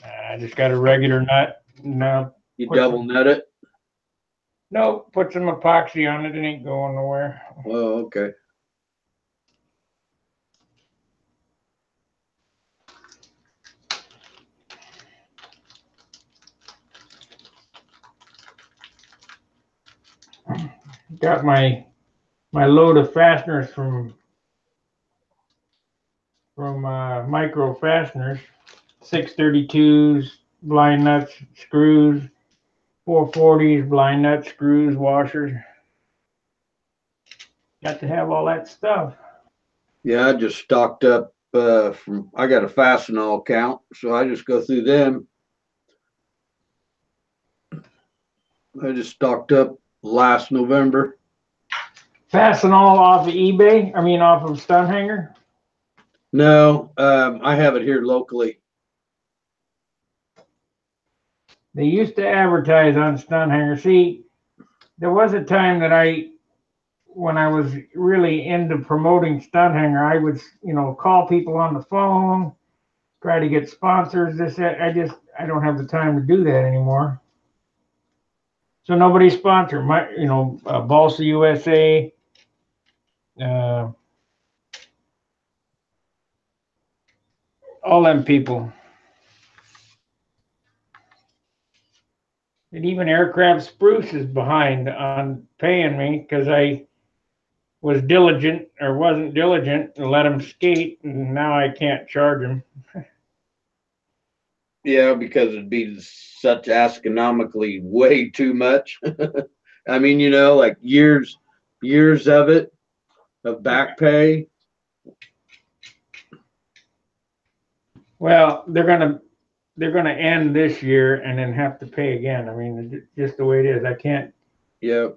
I just got a regular nut. No, you double nut it? no, put some epoxy on it. It ain't going nowhere. Oh, okay. Got my load of fasteners from Micro Fasteners, 632s, blind nuts, screws, 440s, blind nuts, screws, washers. Got to have all that stuff. Yeah, I just stocked up I got a Fastenal account, so I just go through them. I just stocked up last November. Fastenal off of eBay? I mean, off of Stunt Hanger? No, I have it here locally. They used to advertise on Stunt Hanger. See, there was a time that when I was really into promoting Stunt Hanger, I would, call people on the phone, try to get sponsors. I don't have the time to do that anymore. So nobody's sponsored. Balsa USA, all them people. And even Aircraft Spruce is behind on paying me because I was diligent or wasn't diligent and let them skate, and now I can't charge them. Yeah, because it'd be such astronomically way too much. I mean, like years of it, of back pay. Well, they're gonna end this year and then have to pay again. I mean, just the way it is. I can't. Yep.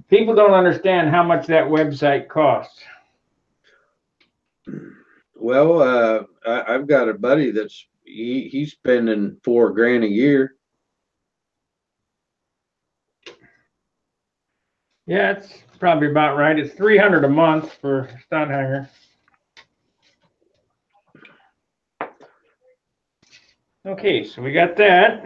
People don't understand how much that website costs. Well, I've got a buddy he's spending $4,000 a year. Yeah, it's probably about right. It's $300 a month for Stunt Hanger. Okay, so we got that.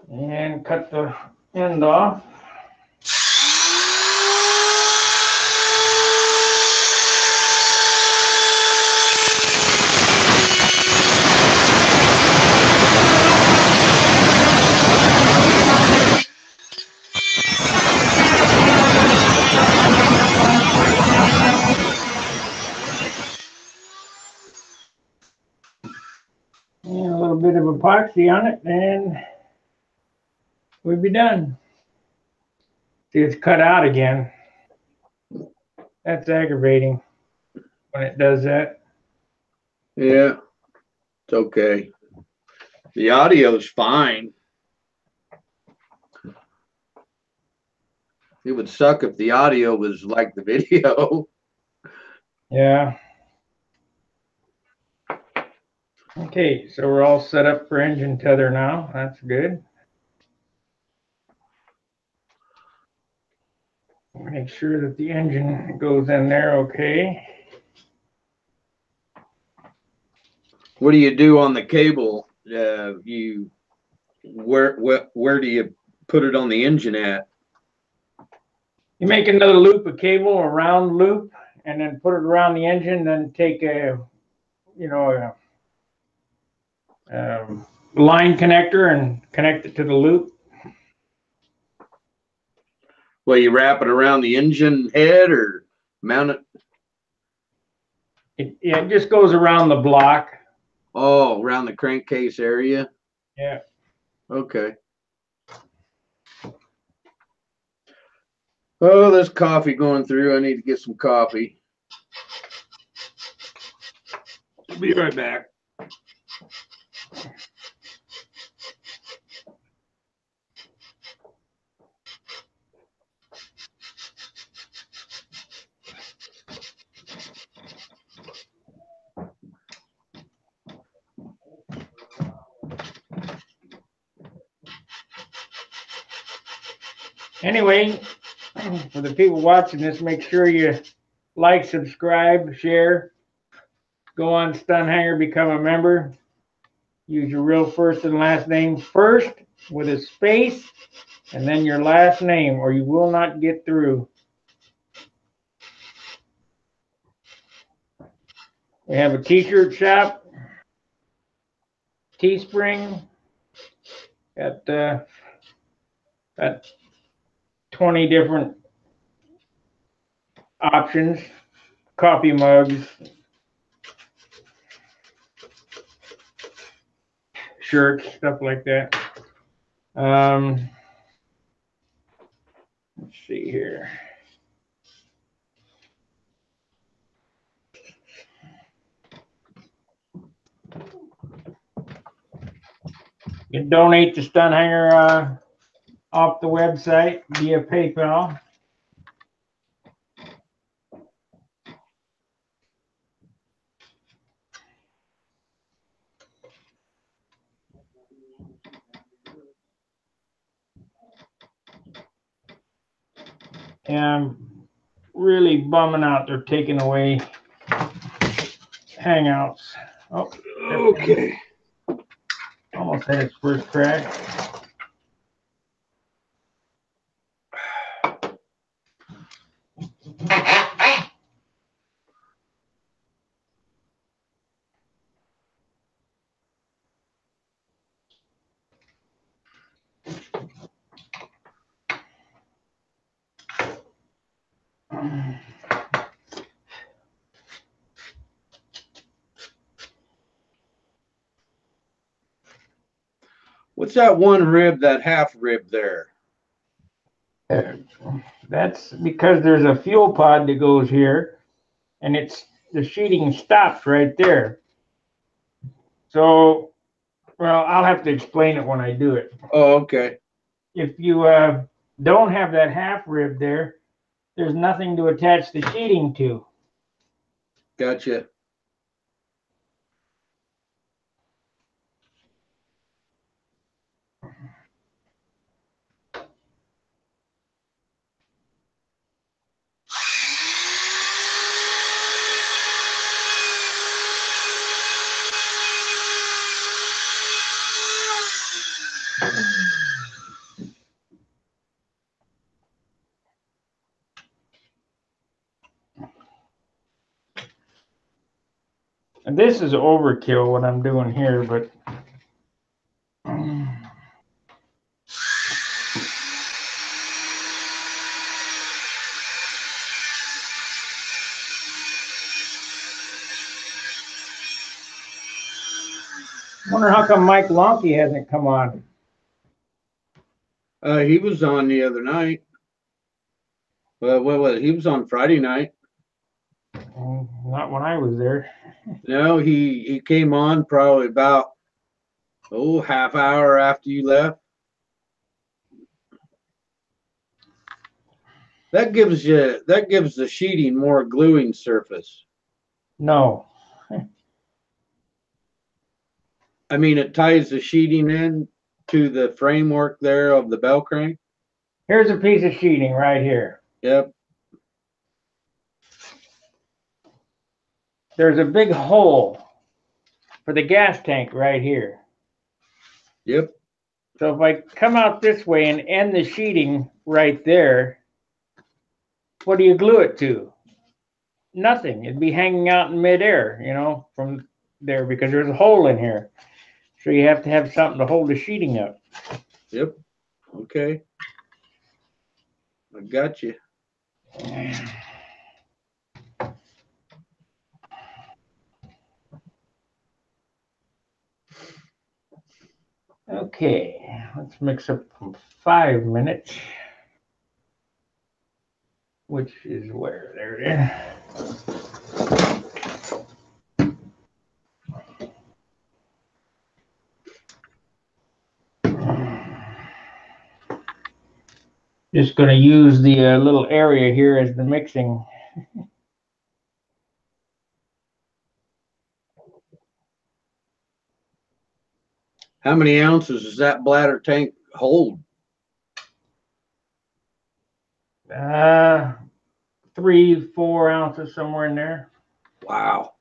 And cut the end off. And a little bit of epoxy on it, and we'll be done. See, it's cut out again. That's aggravating when it does that. Yeah, it's okay. The audio's fine. It would suck if the audio was like the video. Yeah. Okay, so we're all set up for engine tether now. That's good. Make sure that the engine goes in there okay. What do you do on the cable? You where do you put it on the engine at? You make another loop of cable, a round loop, and then put it around the engine. Then take a, line connector and connect it to the loop. Well, you wrap it around the engine head or mount it? It just goes around the block. Oh, around the crankcase area? Yeah. Okay. Oh, there's coffee going through. I need to get some coffee. I'll be right back. Anyway, for the people watching this, make sure you like, subscribe, share. Go on Stunt Hanger, become a member. Use your real first and last name first with a space, and then your last name, or you will not get through. We have a t-shirt shop, Teespring, got 20 different options, coffee mugs, shirts, stuff like that. Let's see here. You can donate to Stunt Hanger off the website via PayPal. And I'm really bumming out they're taking away Hangouts. Oh, Okay. almost had its first crack. What's that one rib, that half rib there? That's because there's a fuel pod that goes here, and the sheeting stops right there. So, well, I'll have to explain it when I do it. Oh, okay. If you don't have that half rib there, there's nothing to attach the sheeting to. Gotcha. And this is overkill what I'm doing here, but wonder how come Mike Lonke hasn't come on. He was on the other night. Well, what was it? He was on Friday night. Not when I was there. No, he came on probably about half hour after you left. That gives the sheeting more gluing surface. No. I mean, it ties the sheeting in to the framework there of the bell crank. Here's a piece of sheeting right here. Yep. There's a big hole for the gas tank right here. Yep. So if I come out this way and end the sheeting right there, what do you glue it to? Nothing. It'd be hanging out in midair, you know, from there because there's a hole in here. So you have to have something to hold the sheeting up. Yep. Okay. I got you. Okay, let's mix up from 5 minutes, which is where? There it is. Just going to use the little area here as the mixing. How many ounces does that bladder tank hold? 3-4 ounces, somewhere in there. Wow.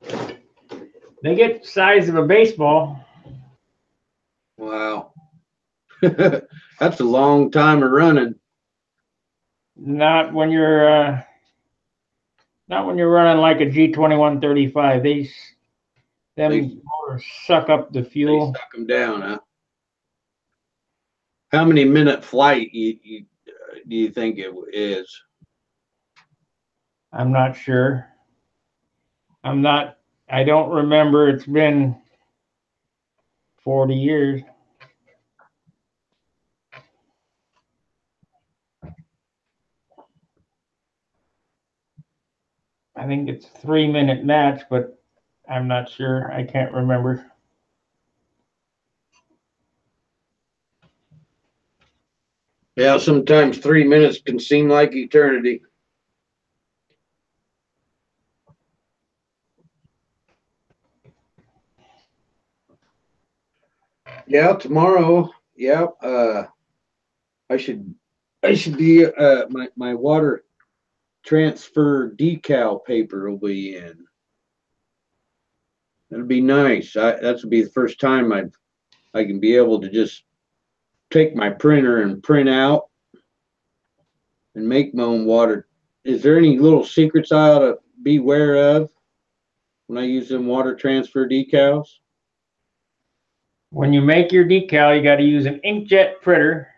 They get the size of a baseball. Wow. That's a long time of running. Not when you're running like a G2135. Them motors suck up the They fuel. suck them down, huh? How many minute flight do you think it is? I'm not sure. I don't remember. It's been 40 years. I think it's 3-minute match, but I'm not sure. I can't remember. Yeah, sometimes 3 minutes can seem like eternity. Yeah, tomorrow. Yeah, I should be my water transfer decal paper will be in. That'll be nice. That'll be the first time I can be able to just take my printer and print out and make my own water. Is there any little secrets I ought to be aware of when I use them water transfer decals? When you make your decal, you got to use an inkjet printer.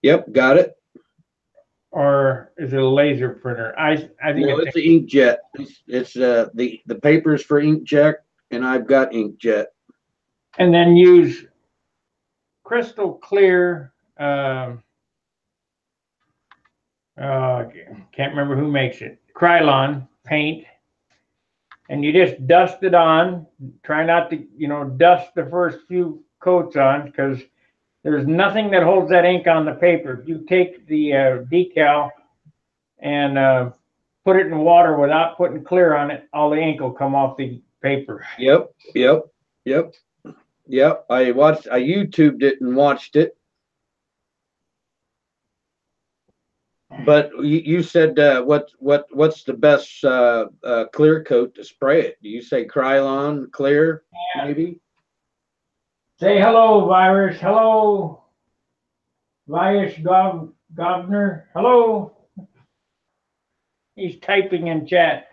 Yep, got it. Or is it a laser printer? I think No, it's an inkjet. It's the paper's for inkjet, and I've got inkjet. And then use crystal clear. Can't remember who makes it. Krylon paint, and you just dust it on. Try not to, dust the first few coats on because there's nothing that holds that ink on the paper. If you take the decal and put it in water without putting clear on it, all the ink will come off the paper. Yep. I YouTubed it and watched it. But you said what's the best clear coat to spray it? Do you say Krylon clear? Yeah. Maybe. Say hello, Virus. Hello, Virus Governor. Hello. He's typing in chat.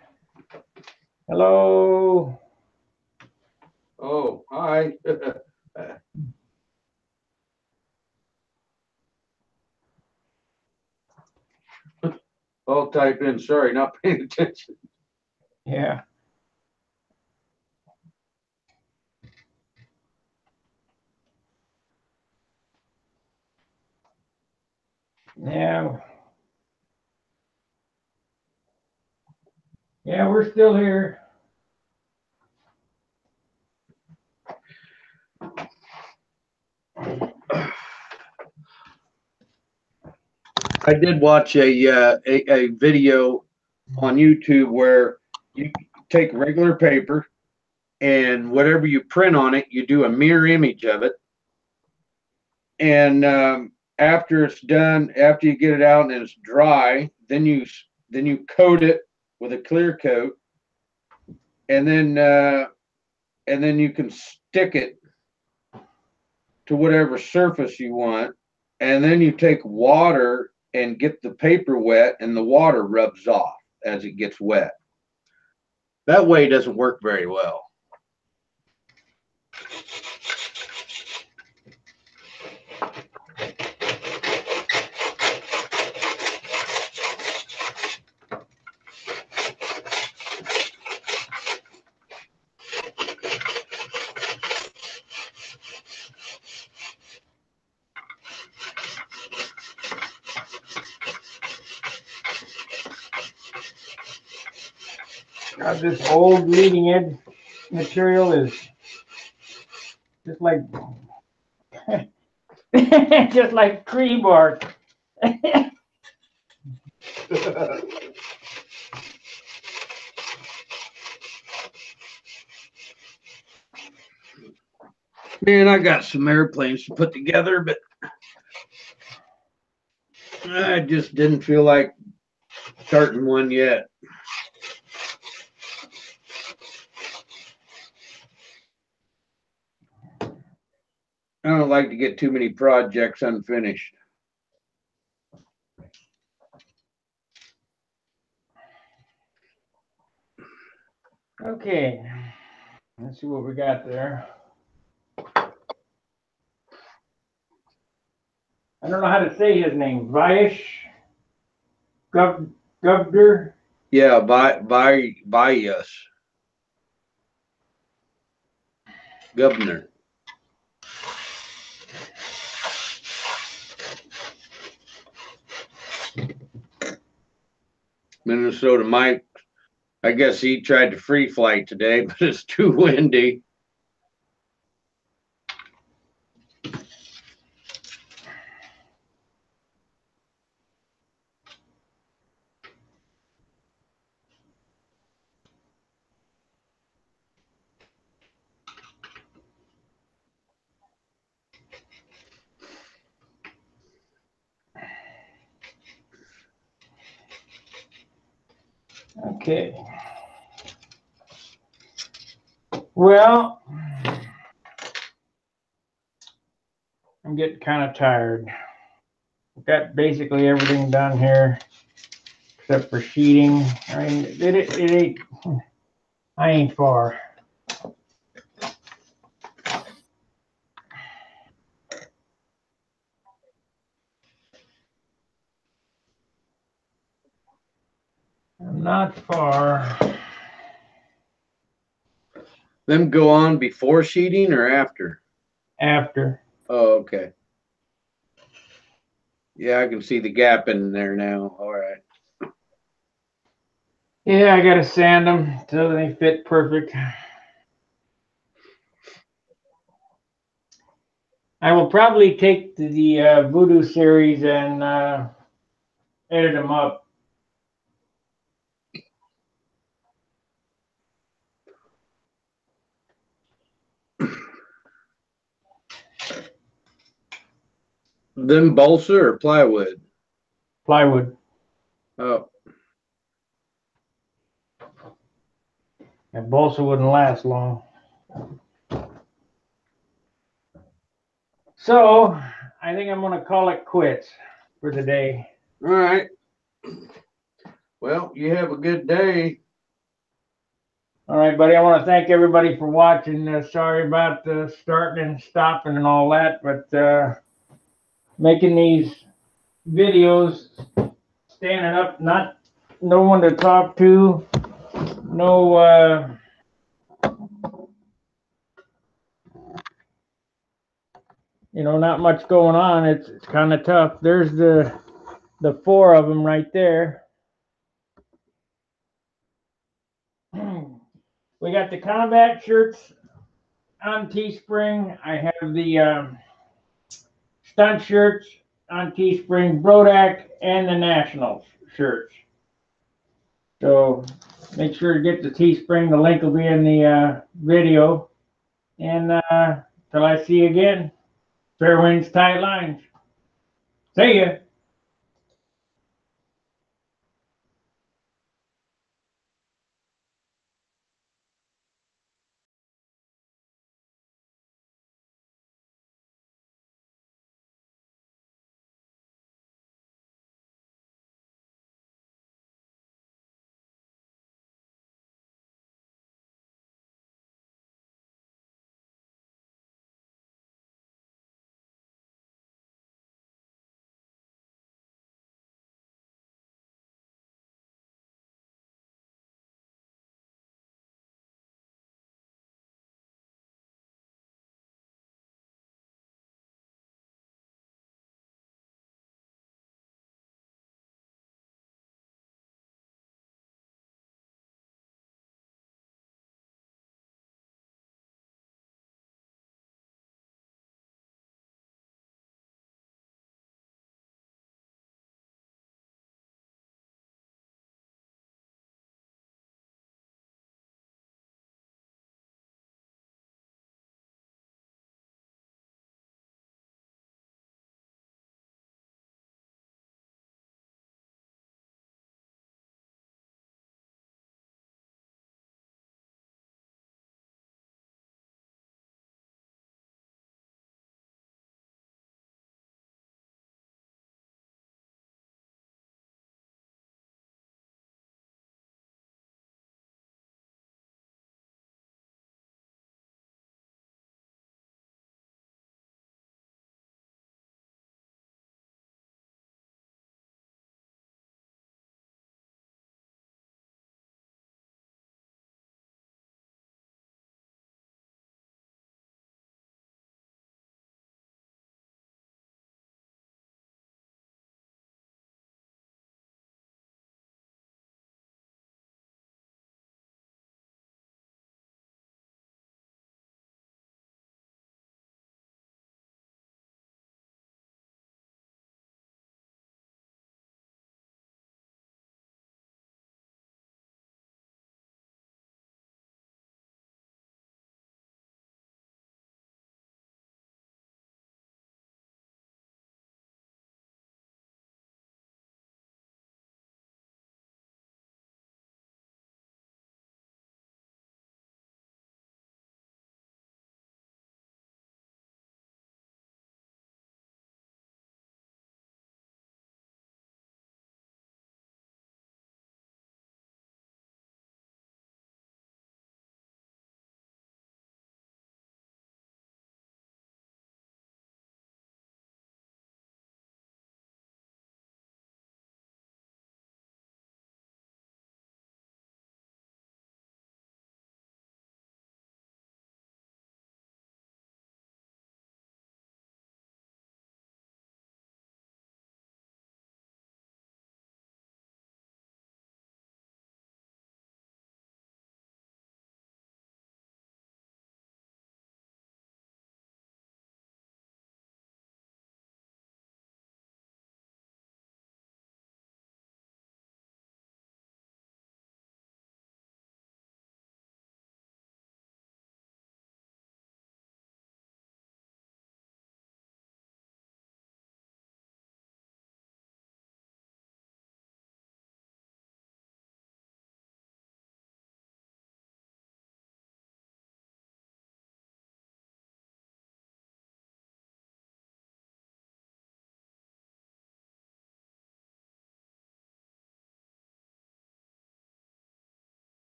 Hello. Oh, hi. I'll type in. Sorry, not paying attention. Yeah. Yeah. Yeah, we're still here. I did watch a video on YouTube where you take regular paper and whatever you print on it, you do a mirror image of it. And after it's done, after you get it out and it's dry, then you coat it with a clear coat, and then you can stick it to whatever surface you want, and then you take water and get the paper wet, and the water rubs off as it gets wet. That way it doesn't work very well. This old leading edge material is just like just like tree bark. Man, I got some airplanes to put together, but I just didn't feel like starting one yet. I don't like to get too many projects unfinished. Okay, let's see what we got there. I don't know how to say his name. Vayesh Gubder. Yeah, buy us. Governor. Minnesota Mike, I guess he tried to free flight today, but it's too windy. Okay. Well, I'm getting kind of tired. I've got basically everything done here except for sheeting. I mean, it ain't. I ain't far. I'm not far. Them go on before sheeting or after? After. Oh, okay. Yeah, I can see the gap in there now. All right. Yeah, I gotta sand them till they fit perfect. I will probably take the Voodoo series and edit them up. Them balsa or plywood? Plywood. Oh, And balsa wouldn't last long. So I think I'm gonna call it quits for the day. all right. Well, you have a good day. All right, buddy. I want to thank everybody for watching. Sorry about the starting and stopping and all that, but making these videos, standing up, no one to talk to, no not much going on. It's kind of tough. There's the four of them right there. We got the combat shirts on Teespring. I have the stunt shirts on Teespring, Brodak, and the Nationals shirts. So make sure to get the Teespring. The link will be in the video. And till I see you again, fair winds, tight lines. See ya.